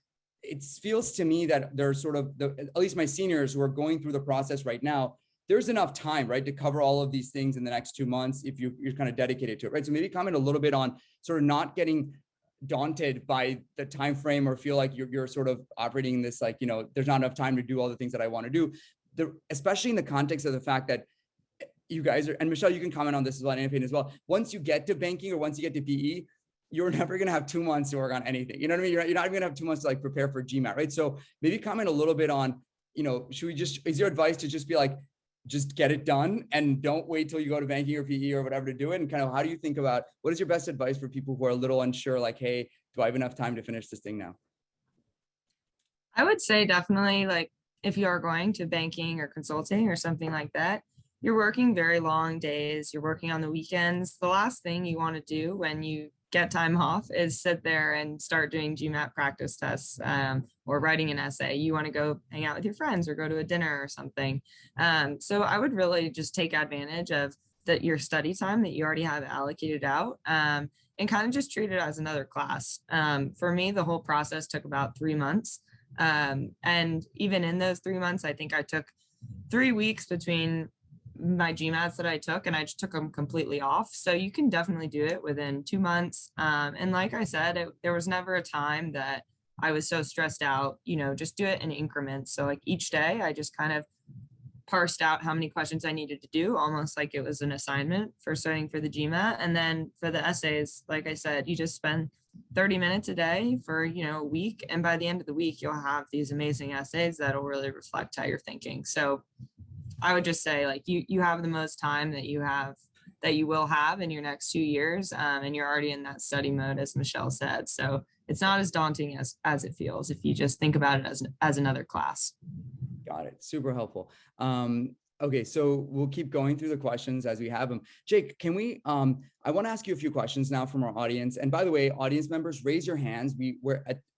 It feels to me that there's sort of, at least my seniors who are going through the process right now, there's enough time, right, to cover all of these things in the next 2 months if you're kind of dedicated to it, right? So maybe comment a little bit on sort of not getting daunted by the time frame or feel like you're sort of operating in this, like, there's not enough time to do all the things that I want to do, especially in the context of the fact that you guys are, and Michelle, you can comment on this as well, and Peyton as well. Once you get to banking or once you get to PE, you're never going to have 2 months to work on anything. You know what I mean? You're not even going to have 2 months to like prepare for GMAT, right? So maybe comment a little bit on, is your advice to just be like, just get it done and don't wait till you go to banking or PE or whatever to do it? And kind of how do you think about, what is your best advice for people who are a little unsure, like, hey, do I have enough time to finish this thing now? I would say definitely, like, if you are going to banking or consulting or something like that, you're working very long days, you're working on the weekends. The last thing you want to do when you get time off is sit there and start doing GMAT practice tests or writing an essay. You want to go hang out with your friends or go to a dinner or something. So I would really just take advantage of your study time that you already have allocated out and kind of just treat it as another class. For me, the whole process took about 3 months. And even in those 3 months, I think I took 3 weeks between my GMATs that I took, and I just took them completely off. So you can definitely do it within 2 months. And like I said, there was never a time that I was so stressed out, just do it in increments. So like each day I just kind of parsed out how many questions I needed to do, almost like it was an assignment for studying for the GMAT. And then for the essays, like I said, you just spend 30 minutes a day for, a week. And by the end of the week, you'll have these amazing essays that'll really reflect how you're thinking. So I would just say, like, you have the most time that you will have in your next 2 years, and you're already in that study mode, as Michelle said. So it's not as daunting as it feels if you just think about it as another class. Got it. Super helpful. Okay, so we'll keep going through the questions as we have them. Jake, can we? I want to ask you a few questions now from our audience. And by the way, audience members, raise your hands.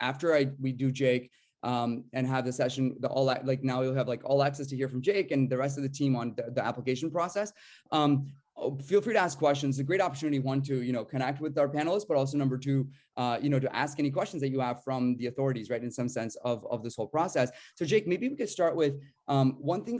After we do Jake. And have the session, now you'll have like all access to hear from Jake and the rest of the team on the application process. Feel free to ask questions. It's a great opportunity, one, to, connect with our panelists, but also number two, to ask any questions that you have from the authorities, right, in some sense of this whole process. So Jake, maybe we could start with one thing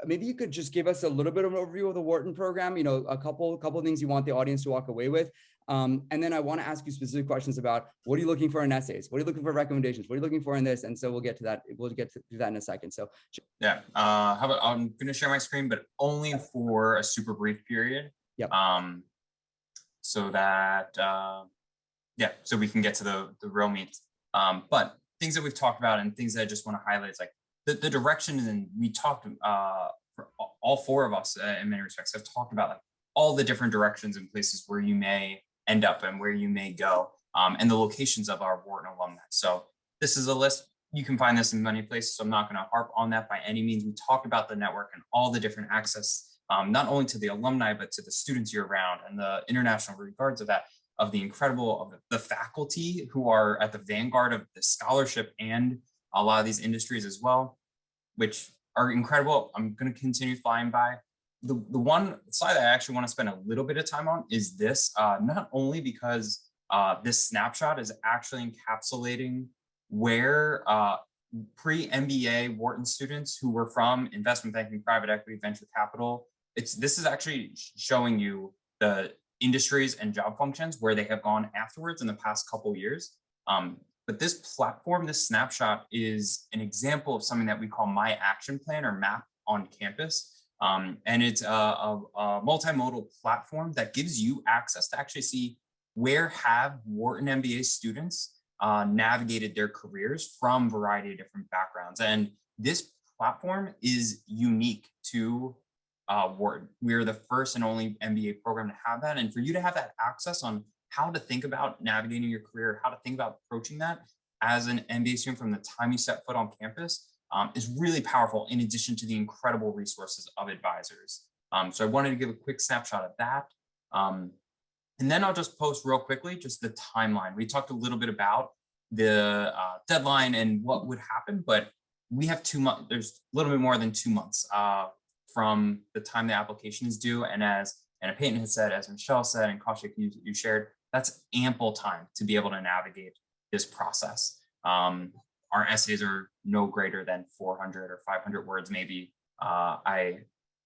maybe you could just give us a little bit of an overview of the Wharton program, a couple of things you want the audience to walk away with. And then I want to ask you specific questions about what are you looking for in essays? What are you looking for recommendations? What are you looking for in this? And so we'll get to that. We'll get to that in a second. So yeah, how about I'm going to share my screen, but only for a super brief period. Yep. So that so we can get to the real meat. But things that we've talked about and things that I just want to highlight is like the direction. And we talked for all four of us in many respects have talked about like all the different directions and places where you may end up and where you may go, and the locations of our Wharton alumni. So this is a list. You can find this in many places, so I'm not going to harp on that by any means. We talked about the network and all the different access, not only to the alumni, but to the students year round and the international regards of that, of the the faculty who are at the vanguard of the scholarship and a lot of these industries as well, which are incredible. I'm going to continue flying by. The one slide I actually want to spend a little bit of time on is this, not only because this snapshot is actually encapsulating where pre-MBA Wharton students who were from investment banking, private equity, venture capital, this is actually showing you the industries and job functions where they have gone afterwards in the past couple years. But this platform, this snapshot is an example of something that we call My Action Plan or MAP on campus. And it's a multimodal platform that gives you access to actually see where have Wharton MBA students navigated their careers from a variety of different backgrounds. And this platform is unique to Wharton. We're the first and only MBA program to have that. And for you to have that access on how to think about navigating your career, how to think about approaching that as an MBA student from the time you set foot on campus, is really powerful in addition to the incredible resources of advisors. So I wanted to give a quick snapshot of that. And then I'll just post real quickly, just the timeline. We talked a little bit about the deadline and what would happen, but we have 2 months, there's a little bit more than 2 months from the time the application is due. And as Anna Peyton has said, as Michelle said, and Kaushik, you shared, that's ample time to be able to navigate this process. Our essays are no greater than 400 or 500 words, maybe.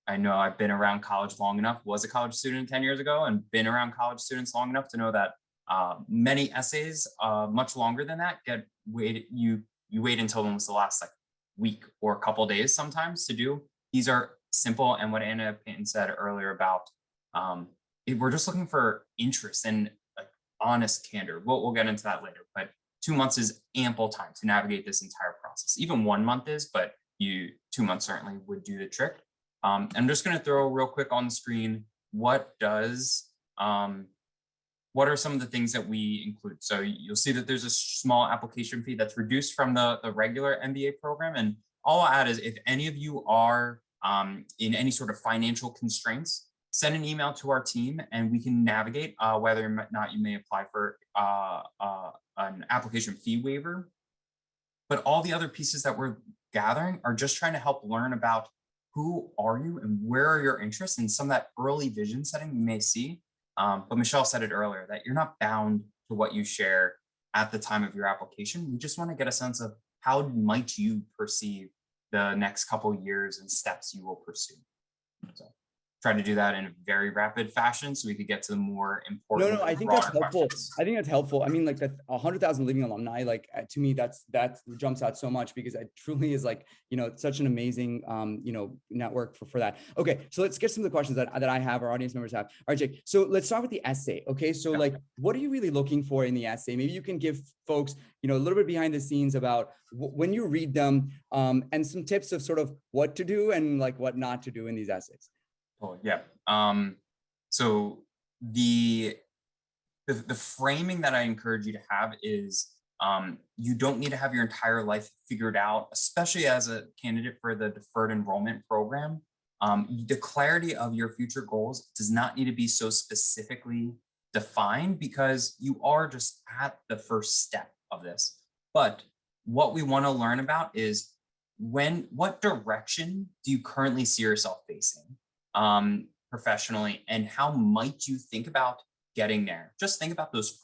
I know I've been around college long enough, was a college student 10 years ago, and been around college students long enough to know that many essays, much longer than that, you wait until almost the last week or a couple days sometimes to do. These are simple, and what Anna Peyton said earlier about we're just looking for interest and honest candor. We'll get into that later, but 2 months is ample time to navigate this entire process. Even 1 month is, but 2 months certainly would do the trick. I'm just going to throw real quick on the screen what are some of the things that we include. So you'll see that there's a small application fee that's reduced from the regular MBA program. And all I'll add is if any of you are in any sort of financial constraints, send an email to our team and we can navigate whether or not you may apply for an application fee waiver. But all the other pieces that we're gathering are just trying to help learn about who are you and where are your interests, and some of that early vision setting you may see. But Michelle said it earlier that you're not bound to what you share at the time of your application. We just want to get a sense of how might you perceive the next couple of years and steps you will pursue. So try to do that in a very rapid fashion so we could get to the more important. No, I think that's helpful. Questions. I think that's helpful. I mean, like 100,000 leaving alumni, like to me, that jumps out so much because it truly is such an amazing, network for that. Okay, so let's get some of the questions that I have, our audience members have. All right, Jake. So let's start with the essay. Okay, so what are you really looking for in the essay? Maybe you can give folks, a little bit behind the scenes about when you read them, and some tips of sort of what to do and what not to do in these essays. Oh, yeah. So the framing that I encourage you to have is you don't need to have your entire life figured out, especially as a candidate for the deferred enrollment program. The clarity of your future goals does not need to be so specifically defined because you are just at the first step of this. But what we want to learn about is what direction do you currently see yourself facing? Professionally, and how might you think about getting there? Just think about those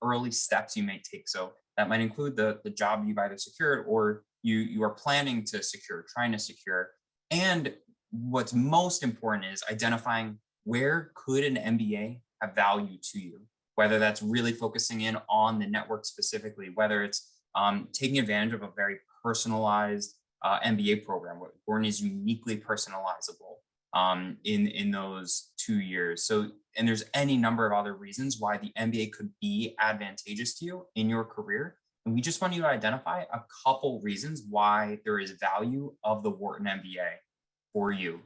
early steps you may take. So that might include the job you've either secured or you are planning to secure, trying to secure. And what's most important is identifying where could an MBA have value to you, whether that's really focusing in on the network specifically, whether it's taking advantage of a very personalized MBA program where Wharton is uniquely personalizable in those 2 years. So, and there's any number of other reasons why the MBA could be advantageous to you in your career. And we just want you to identify a couple reasons why there is value of the Wharton MBA for you.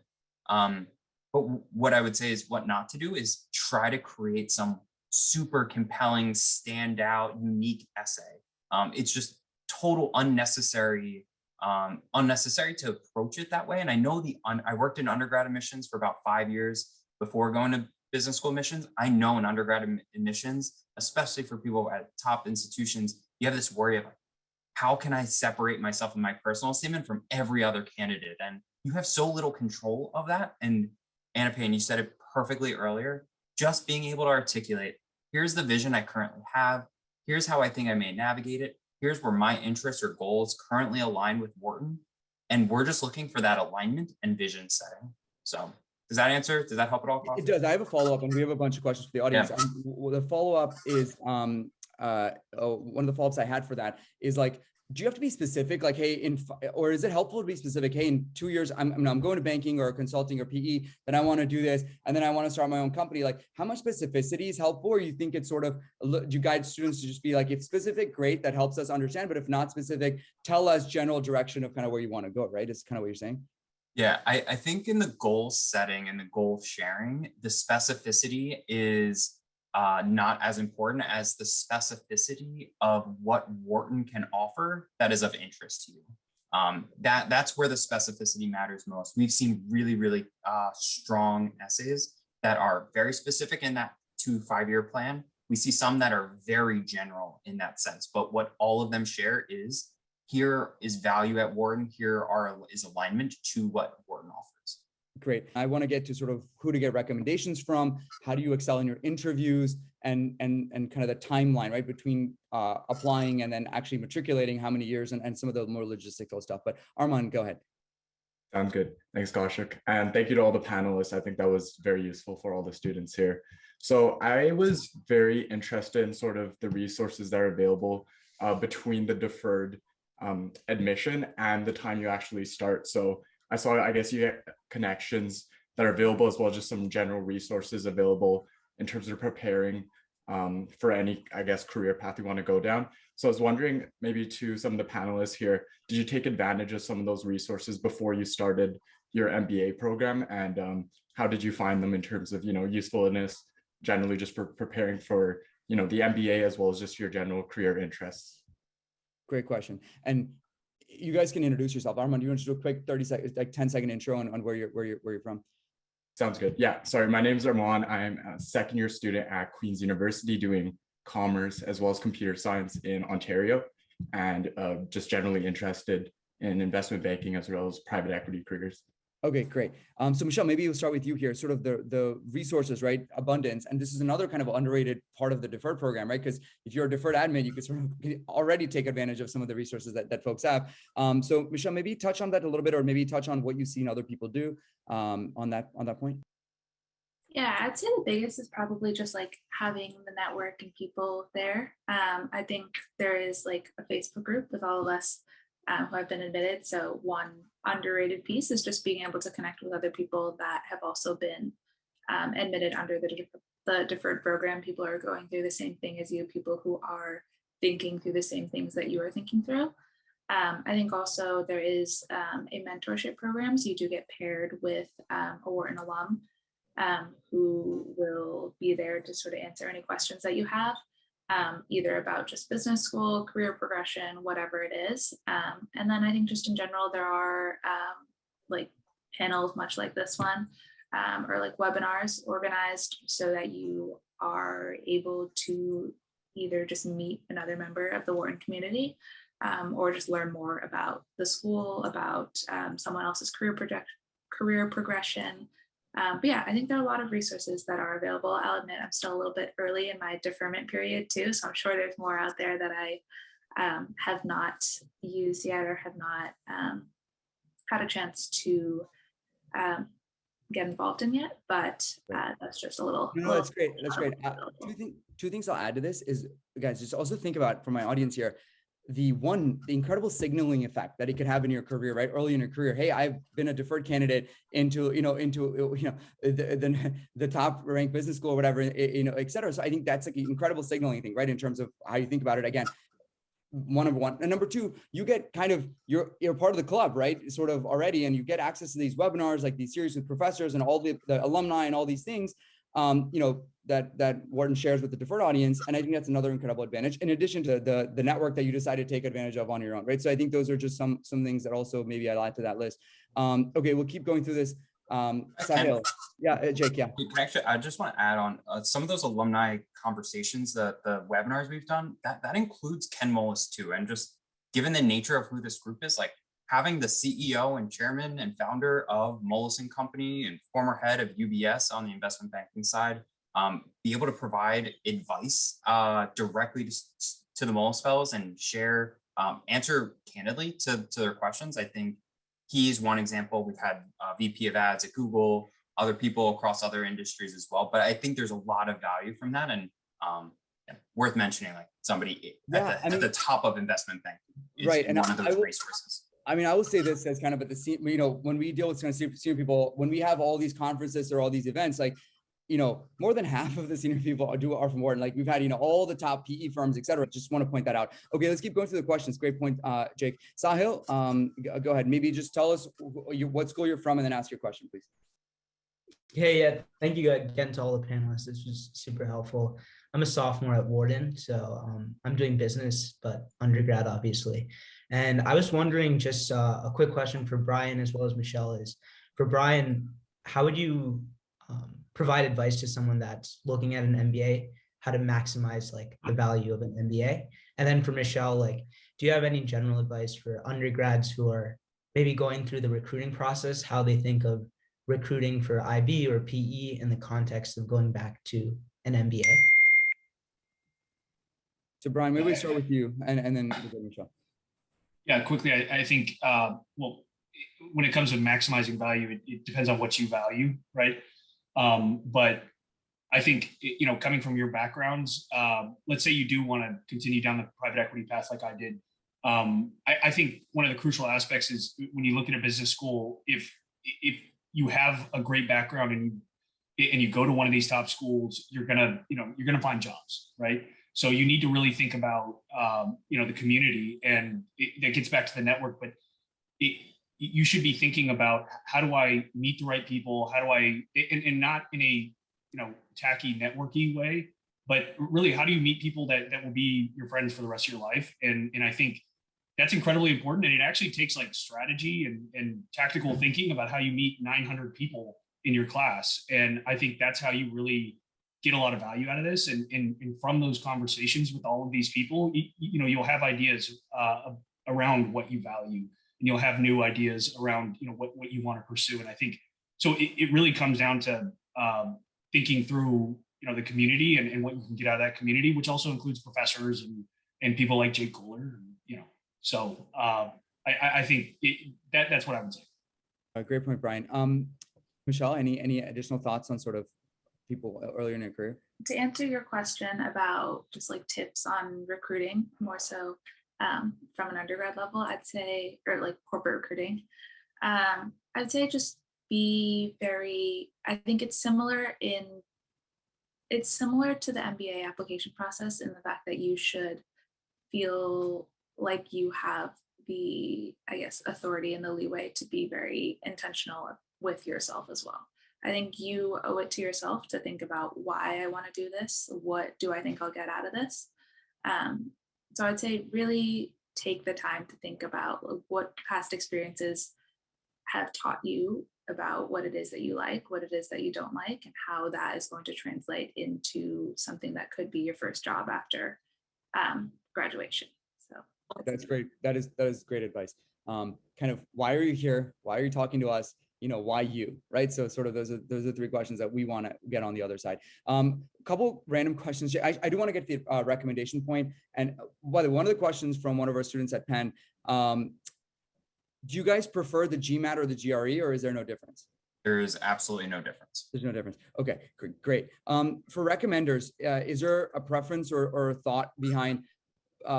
But what I would say is what not to do is try to create some super compelling, standout, unique essay. It's just total unnecessary to approach it that way. And I know I worked in undergrad admissions for about 5 years before going to business school admissions. I know in undergrad admissions, especially for people at top institutions, you have this worry of how can I separate myself in my personal statement from every other candidate? And you have so little control of that. And Anna Payne, you said it perfectly earlier, just being able to articulate, here's the vision I currently have. Here's how I think I may navigate it. Here's where my interests or goals currently align with Wharton. And we're just looking for that alignment and vision setting. So does that help at all? It does. I have a follow-up and we have a bunch of questions for the audience. Yeah. The follow-up is, one of the follow-ups I had for that is do you have to be specific? Or is it helpful to be specific? Hey, in 2 years, I'm going to banking or consulting or PE, then I want to do this. And then I want to start my own company. How much specificity is helpful? Or you think it's sort of, do you guide students to just be if specific, great, that helps us understand. But if not specific, tell us general direction of kind of where you want to go, right? Is kind of what you're saying. Yeah, I think in the goal setting and the goal sharing, the specificity is not as important as the specificity of what Wharton can offer that is of interest to you. That's where the specificity matters most. We've seen really, really strong essays that are very specific in that 2 5-year plan. We see some that are very general in that sense, but what all of them share is here is value at Wharton, is alignment to what Wharton offers. Great. I want to get to sort of who to get recommendations from, how do you excel in your interviews, and kind of the timeline, right, between applying and then actually matriculating, how many years, and some of the more logistical stuff. But Armand, go ahead. Sounds good. Thanks, Kaushik. And thank you to all the panelists. I think that was very useful for all the students here. So I was very interested in sort of the resources that are available between the deferred admission and the time you actually start. So I saw, I guess, you get connections that are available, as well as just some general resources available in terms of preparing for any, I guess, career path you want to go down. So I was wondering, maybe to some of the panelists here, did you take advantage of some of those resources before you started your MBA program? And how did you find them in terms of, usefulness, generally just for preparing for, the MBA, as well as just your general career interests? Great question. And you guys can introduce yourself. Armand, you want to do a quick 30 seconds, like 10-second intro on where you're from? Sounds good. Yeah, sorry. My name is Armand. I'm a second-year student at Queen's University doing commerce as well as computer science in Ontario, and just generally interested in investment banking as well as private equity careers. Okay, great. So Michelle, maybe we'll start with you here, sort of the resources, right? Abundance. And this is another kind of underrated part of the deferred program, right? Because if you're a deferred admin, you could sort of already take advantage of some of the resources that folks have. So Michelle, maybe touch on that a little bit, or maybe touch on what you've seen other people do on that point. Yeah, I'd say the biggest is probably just like having the network and people there. I think there is like a Facebook group with all of us who have been admitted. So one underrated piece is just being able to connect with other people that have also been admitted under the deferred program. People are going through the same thing as you, people who are thinking through the same things that you are thinking through. I think also there is a mentorship program. So you do get paired with a Wharton alum who will be there to sort of answer any questions that you have. Either about just business school, career progression, whatever it is. And then I think just in general, there are like panels much like this one, or like webinars organized so that you are able to either just meet another member of the Wharton community, or just learn more about the school, about someone else's career progression. But yeah, I think there are a lot of resources that are available. I'll admit I'm still a little bit early in my deferment period too, so I'm sure there's more out there that I have not used yet or have not had a chance to get involved in yet. But that's just a little. No, that's great. That's great. Two things I'll add to this is, guys, just also think about, for my audience here, the incredible signaling effect that it could have in your career, right? Early in your career. Hey, I've been a deferred candidate into the top ranked business school or whatever, et cetera. So I think that's like an incredible signaling thing, right? In terms of how you think about it. Again, number one. And number two, you get kind of, you're part of the club, right? Sort of already, and you get access to these webinars, like these series with professors and all the alumni and all these things, that Wharton shares with the deferred audience. And I think that's another incredible advantage, in addition to the network that you decided to take advantage of on your own, right? So I think those are just some things that also maybe I'll add to that list. Okay, we'll keep going through this. Sahil. Yeah, Jake, yeah. Actually, I just want to add on some of those alumni conversations, the webinars we've done, that includes Ken Moelis too. And just given the nature of who this group is, like having the CEO and chairman and founder of Moelis & Company and former head of UBS on the investment banking side, be able to provide advice directly to the Moelis fellows and share, answer candidly to their questions. I think he's one example. We've had VP of ads at Google, other people across other industries as well. But I think there's a lot of value from that, and worth mentioning, like somebody at the top of investment banking is right, and one of those resources. I mean, I will say this as kind of at the, when we deal with kind of senior people, when we have all these conferences or all these events, like, more than half of the senior people are from Wharton. Like we've had, all the top PE firms, et cetera. Just want to point that out. Okay, let's keep going through the questions. Great point, Jake. Sahil, go ahead. Maybe just tell us what school you're from and then ask your question, please. Hey, yeah, thank you again to all the panelists. This was super helpful. I'm a sophomore at Wharton, so I'm doing business, but undergrad, obviously. And I was wondering, just a quick question for Bryan as well as Michelle is, for Bryan, how would you provide advice to someone that's looking at an MBA, how to maximize like the value of an MBA? And then for Michelle, like, do you have any general advice for undergrads who are maybe going through the recruiting process, how they think of recruiting for IB or PE in the context of going back to an MBA? So Bryan, maybe we start with you and then we'll go to Michelle. Yeah, quickly, I think, well, when it comes to maximizing value, it depends on what you value, right? But I think, you know, coming from your backgrounds, let's say you do want to continue down the private equity path like I did. I think one of the crucial aspects is when you look at a business school, if you have a great background and you go to one of these top schools, you're gonna find jobs, right? So you need to really think about, you know, the community, and that gets back to the network, but you should be thinking about, how do I meet the right people? How do I, and not in a, you know, tacky networky way, but really, how do you meet people that will be your friends for the rest of your life? And I think that's incredibly important. And it actually takes like strategy and tactical thinking about how you meet 900 people in your class. And I think that's how you really get a lot of value out of this. And from those conversations with all of these people, you know, you'll have ideas around what you value, and you'll have new ideas around, you know, what you want to pursue. And I think, so it really comes down to thinking through, you know, the community and what you can get out of that community, which also includes professors and people like Jake Kohler, and, you know, so I think that's what I would say. Great point, Bryan. Michelle, any additional thoughts on sort of people earlier in their career? To answer your question about just like tips on recruiting, more so from an undergrad level, I'd say, or like corporate recruiting, I'd say just be very, I think it's similar to the MBA application process in the fact that you should feel like you have the, I guess, authority and the leeway to be very intentional with yourself as well. I think you owe it to yourself to think about why I want to do this. What do I think I'll get out of this? So I'd say really take the time to think about what past experiences have taught you about what it is that you like, what it is that you don't like, and how that is going to translate into something that could be your first job after graduation. So that's great. That is great advice. Kind of, why are you here? Why are you talking to us? You know, why you, right? So sort of those are three questions that we want to get on the other side. Couple random questions. I do want to get to the recommendation point. And by the way, one of the questions from one of our students at Penn, do you guys prefer the GMAT or the GRE, or is there no difference? There is absolutely no difference. There's no difference. Okay, great. For recommenders, is there a preference or a thought behind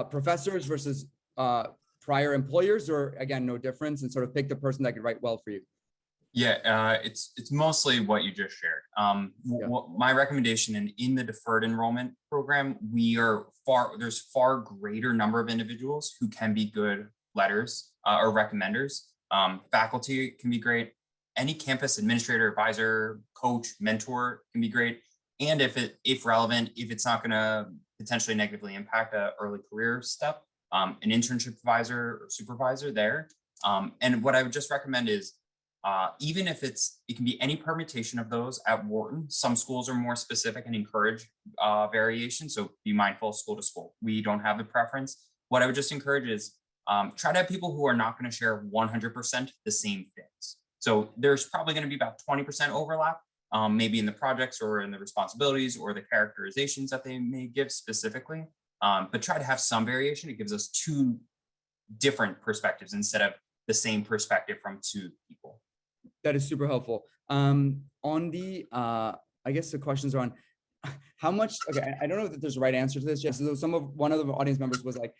professors versus prior employers, or again, no difference, and sort of pick the person that could write well for you? Yeah, it's mostly what you just shared. My recommendation in the deferred enrollment program, there's far greater number of individuals who can be good letters or recommenders. Faculty can be great. Any campus administrator, advisor, coach, mentor can be great. And if relevant, if it's not going to potentially negatively impact an early career step, an internship advisor or supervisor there. And what I would just recommend is, even if it can be any permutation of those at Wharton. Some schools are more specific and encourage variation. So be mindful school to school. We don't have the preference. What I would just encourage is try to have people who are not going to share 100% the same things. So there's probably going to be about 20% overlap, maybe in the projects or in the responsibilities or the characterizations that they may give specifically. But try to have some variation. It gives us two different perspectives instead of the same perspective from two people. That is super helpful. On the, I guess the questions are on how much, okay, I don't know that there's a right answer to this. Yes, so one of the audience members was like,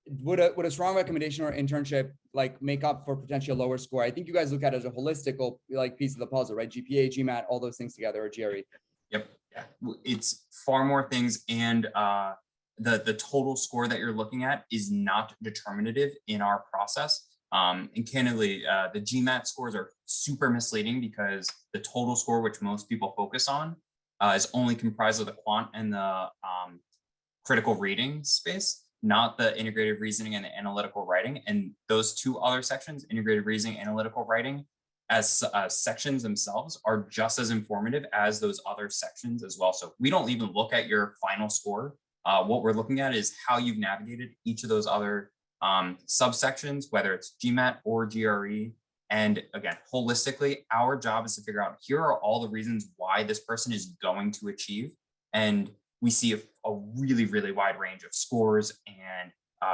would a strong recommendation or internship like make up for potentially a lower score? I think you guys look at it as a holistic like piece of the puzzle, right? GPA, GMAT, all those things together, or GRE. Yep. Yeah. It's far more things, and the total score that you're looking at is not determinative in our process. And candidly, the GMAT scores are super misleading because the total score, which most people focus on, is only comprised of the quant and the critical reading space, not the integrated reasoning and the analytical writing. And those two other sections, integrated reasoning, analytical writing, as sections themselves are just as informative as those other sections as well. So we don't even look at your final score. What we're looking at is how you've navigated each of those other subsections, whether it's GMAT or GRE. And again, holistically, our job is to figure out, here are all the reasons why this person is going to achieve. And we see a really, really wide range of scores and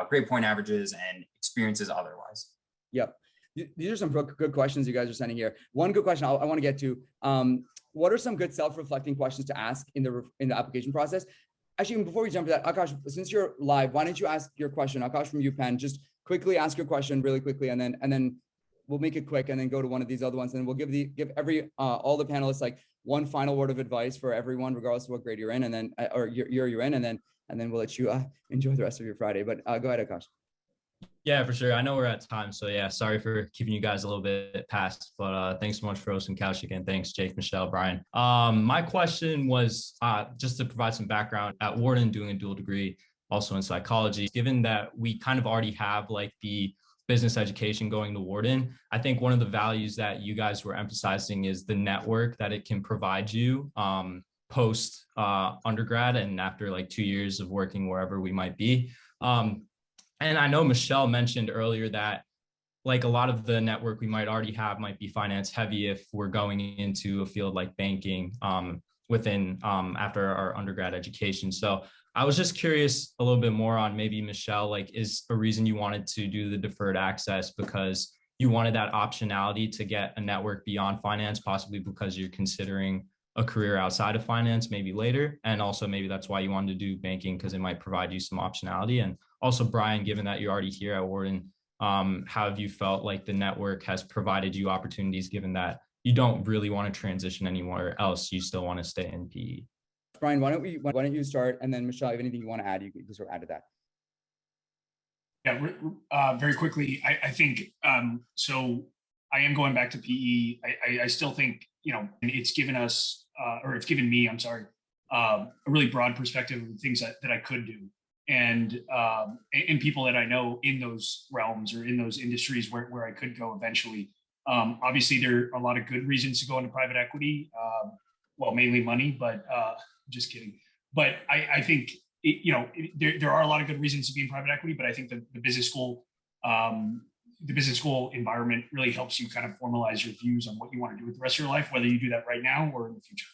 grade point averages and experiences otherwise. Yep. These are some good questions you guys are sending here. One good question I want to get to, what are some good self-reflecting questions to ask in the application process? Actually, before we jump to that, Akash, since you're live, why don't you ask your question? Akash from UPenn, just quickly ask your question really quickly, and then we'll make it quick and then go to one of these other ones. And we'll give all the panelists like one final word of advice for everyone, regardless of what grade you're in, and then or you're in, and then we'll let you enjoy the rest of your Friday. But go ahead, Akash. Yeah, for sure. I know we're at time, so yeah, sorry for keeping you guys a little bit past, but thanks so much for hosting Kaushik, and thanks Jake, Michelle, Bryan. My question was just to provide some background at Wharton, doing a dual degree, also in psychology. Given that we kind of already have like the business education going to Wharton, I think one of the values that you guys were emphasizing is the network that it can provide you post undergrad and after like 2 years of working wherever we might be. And I know Michelle mentioned earlier that like a lot of the network we might already have might be finance heavy if we're going into a field like banking within after our undergrad education. So I was just curious a little bit more on maybe Michelle, like is a reason you wanted to do the deferred access because you wanted that optionality to get a network beyond finance, possibly because you're considering a career outside of finance maybe later. And also maybe that's why you wanted to do banking because it might provide you some optionality. And also Bryan, given that you're already here at Wharton, how have you felt like the network has provided you opportunities given that you don't really want to transition anywhere else, you still want to stay in PE? Bryan, why don't you start, and then Michelle, if anything you want to add, you can sort of add to that. Yeah, very quickly, I think, so I am going back to PE. I still think, it's given us, or it's given me, I'm sorry, a really broad perspective of things that I could do. And people that I know in those realms or in those industries where I could go eventually. Obviously, there are a lot of good reasons to go into private equity. Well, mainly money, but just kidding. But I think, there are a lot of good reasons to be in private equity, but I think the business school environment really helps you kind of formalize your views on what you want to do with the rest of your life, whether you do that right now or in the future.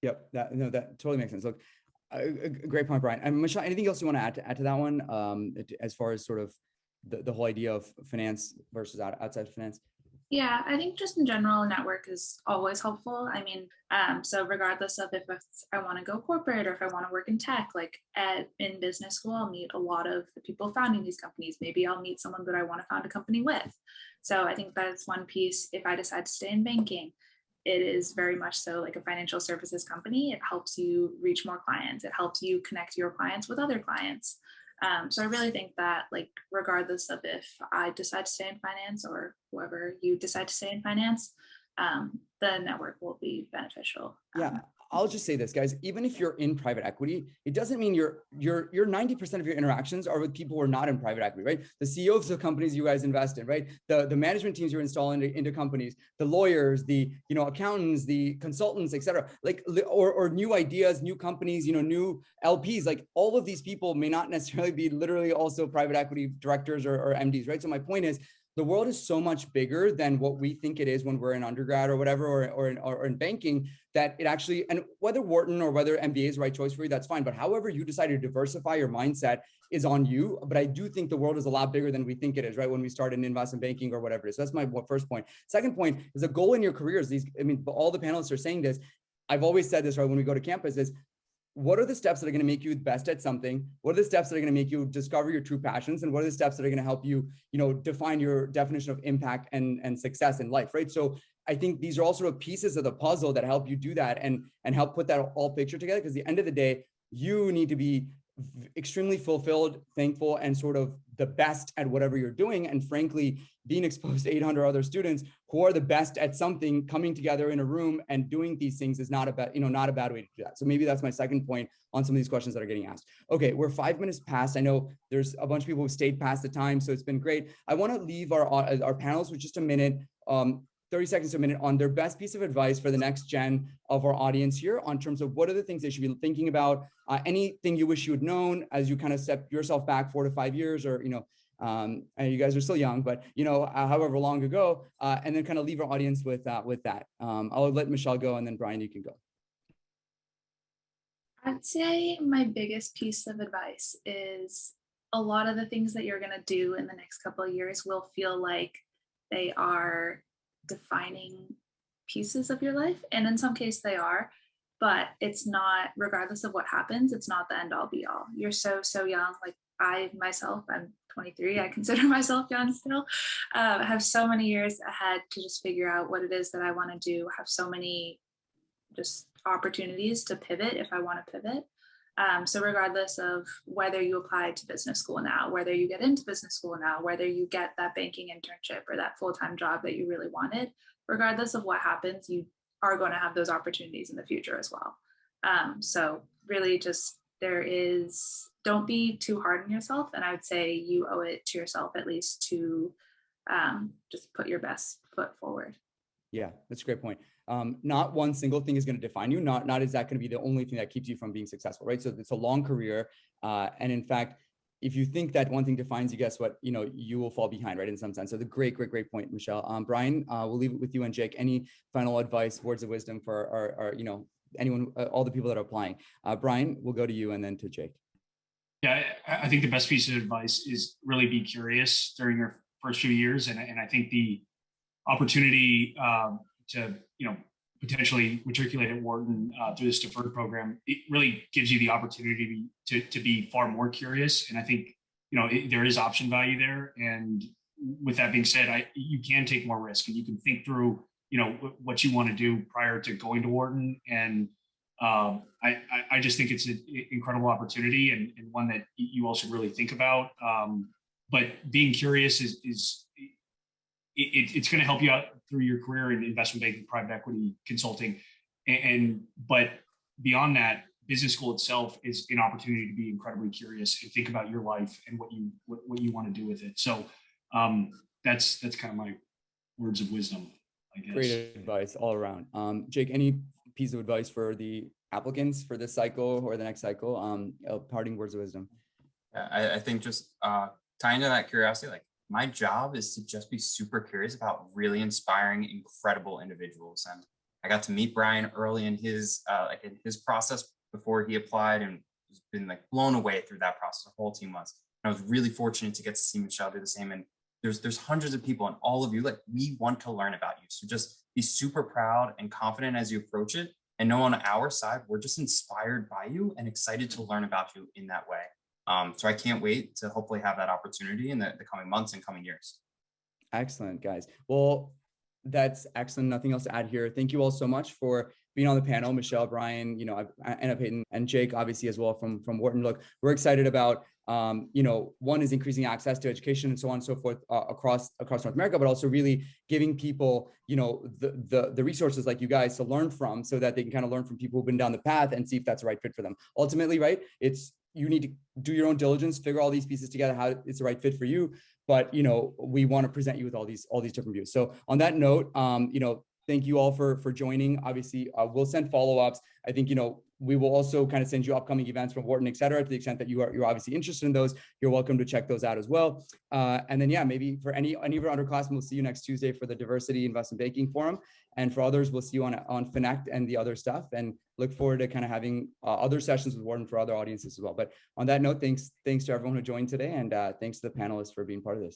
Yep, that totally makes sense. Look, a great point, Bryan. And Michelle, anything else you want to add to that one, as far as sort of the whole idea of finance versus outside of finance? Yeah, I think just in general, a network is always helpful. I mean, so regardless of if I want to go corporate or if I want to work in tech, like in business school, I'll meet a lot of the people founding these companies. Maybe I'll meet someone that I want to found a company with. So I think that's one piece. If I decide to stay in banking, it is very much so like a financial services company. It helps you reach more clients. It helps you connect your clients with other clients. So I really think that, like, regardless of if I decide to stay in finance or whoever you decide to stay in finance, the network will be beneficial. Yeah, I'll just say this, guys. Even if you're in private equity, it doesn't mean you're 90% of your interactions are with people who are not in private equity, right? The CEOs of companies you guys invest in, right? The management teams you're installing into companies, the lawyers, the accountants, the consultants, et cetera, like or new ideas, new companies, new LPs, like all of these people may not necessarily be literally also private equity directors or MDs, right? So my point is, the world is so much bigger than what we think it is when we're in undergrad or whatever, or in banking, that it actually, and whether Wharton or whether MBA is the right choice for you, that's fine. But however you decide to diversify your mindset is on you. But I do think the world is a lot bigger than we think it is, right? When we start in investment banking or whatever it is. So that's my first point. Second point is a goal in your careers. All the panelists are saying this. I've always said this, right? When we go to campus is, what are the steps that are going to make you best at something? What are the steps that are going to make you discover your true passions? And what are the steps that are going to help you, define your definition of impact and success in life, right? So I think these are all sort of pieces of the puzzle that help you do that and help put that all picture together. Because at the end of the day, you need to be extremely fulfilled, thankful, and sort of the best at whatever you're doing. And frankly, being exposed to 800 other students who are the best at something, coming together in a room and doing these things is not a bad, not a bad way to do that. So maybe that's my second point on some of these questions that are getting asked. Okay, we're 5 minutes past. I know there's a bunch of people who stayed past the time, so it's been great. I want to leave our panels with just a minute, 30 seconds to a minute on their best piece of advice for the next gen of our audience here on terms of what are the things they should be thinking about, anything you wish you had known as you kind of step yourself back 4 to 5 years, or, and you guys are still young, but, however long ago, and then kind of leave our audience with that. I'll let Michelle go, and then Bryan, you can go. I'd say my biggest piece of advice is a lot of the things that you're going to do in the next couple of years will feel like they are defining pieces of your life. And in some cases they are, but it's not, regardless of what happens, it's not the end all be all. You're so young. Like I'm 23. I consider myself young still. I have so many years ahead to just figure out what it is that I want to do. Have so many just opportunities to pivot if I want to pivot. So regardless of whether you apply to business school now, whether you get into business school now, whether you get that banking internship or that full-time job that you really wanted, regardless of what happens, you are going to have those opportunities in the future as well. So really just don't be too hard on yourself. And I would say you owe it to yourself at least to just put your best foot forward. Yeah, that's a great point. Not one single thing is going to define you. Not is that going to be the only thing that keeps you from being successful, right? So it's a long career. And in fact, if you think that one thing defines you, guess what? You will fall behind, right? In some sense. So the great point, Michelle. Bryan, we'll leave it with you and Jake. Any final advice, words of wisdom for our anyone, all the people that are applying? Bryan, we'll go to you and then to Jake. Yeah, I think the best piece of advice is really be curious during your first few years. And I think the opportunity to potentially matriculate at Wharton through this deferred program, it really gives you the opportunity to be far more curious. And I think there is option value there. And with that being said, you can take more risk and you can think through what you want to do prior to going to Wharton. And I just think it's an incredible opportunity and one that you all should really think about. But being curious it's going to help you out through your career in investment banking, private equity, consulting. But beyond that, business school itself is an opportunity to be incredibly curious and think about your life and what you want to do with it. So that's kind of my words of wisdom, I guess. Great advice all around. Jake, any piece of advice for the applicants for this cycle or the next cycle? Parting words of wisdom. Yeah, I think just tying to that curiosity, like my job is to just be super curious about really inspiring, incredible individuals. And I got to meet Bryan early in his process before he applied, and has been blown away through that process. The whole team was. And I was really fortunate to get to see Michelle do the same. And there's hundreds of people, and all of you, we want to learn about you. So just be super proud and confident as you approach it. And know on our side, we're just inspired by you and excited to learn about you in that way. So I can't wait to hopefully have that opportunity in the coming months and coming years. Excellent, guys. Well, that's excellent. Nothing else to add here. Thank you all so much for being on the panel. Michelle, Bryan, Anna, Peyton, and Jake, obviously, as well from Wharton. Look, we're excited about, one is increasing access to education and so on and so forth across North America, but also really giving people, the resources like you guys to learn from, so that they can kind of learn from people who've been down the path and see if that's the right fit for them. Ultimately, right? You need to do your own diligence, figure all these pieces together, how it's the right fit for you. But, we want to present you with all these different views. So on that note, thank you all for joining. Obviously, we'll send follow-ups. I think, we will also kind of send you upcoming events from Wharton, et cetera, to the extent that you're obviously interested in those. You're welcome to check those out as well. And then, maybe for any of our underclassmen, we'll see you next Tuesday for the Diversity Investment Banking Forum. And for others, we'll see you on Finect and the other stuff, and look forward to kind of having other sessions with Wharton for other audiences as well. But on that note, thanks to everyone who joined today, and thanks to the panelists for being part of this.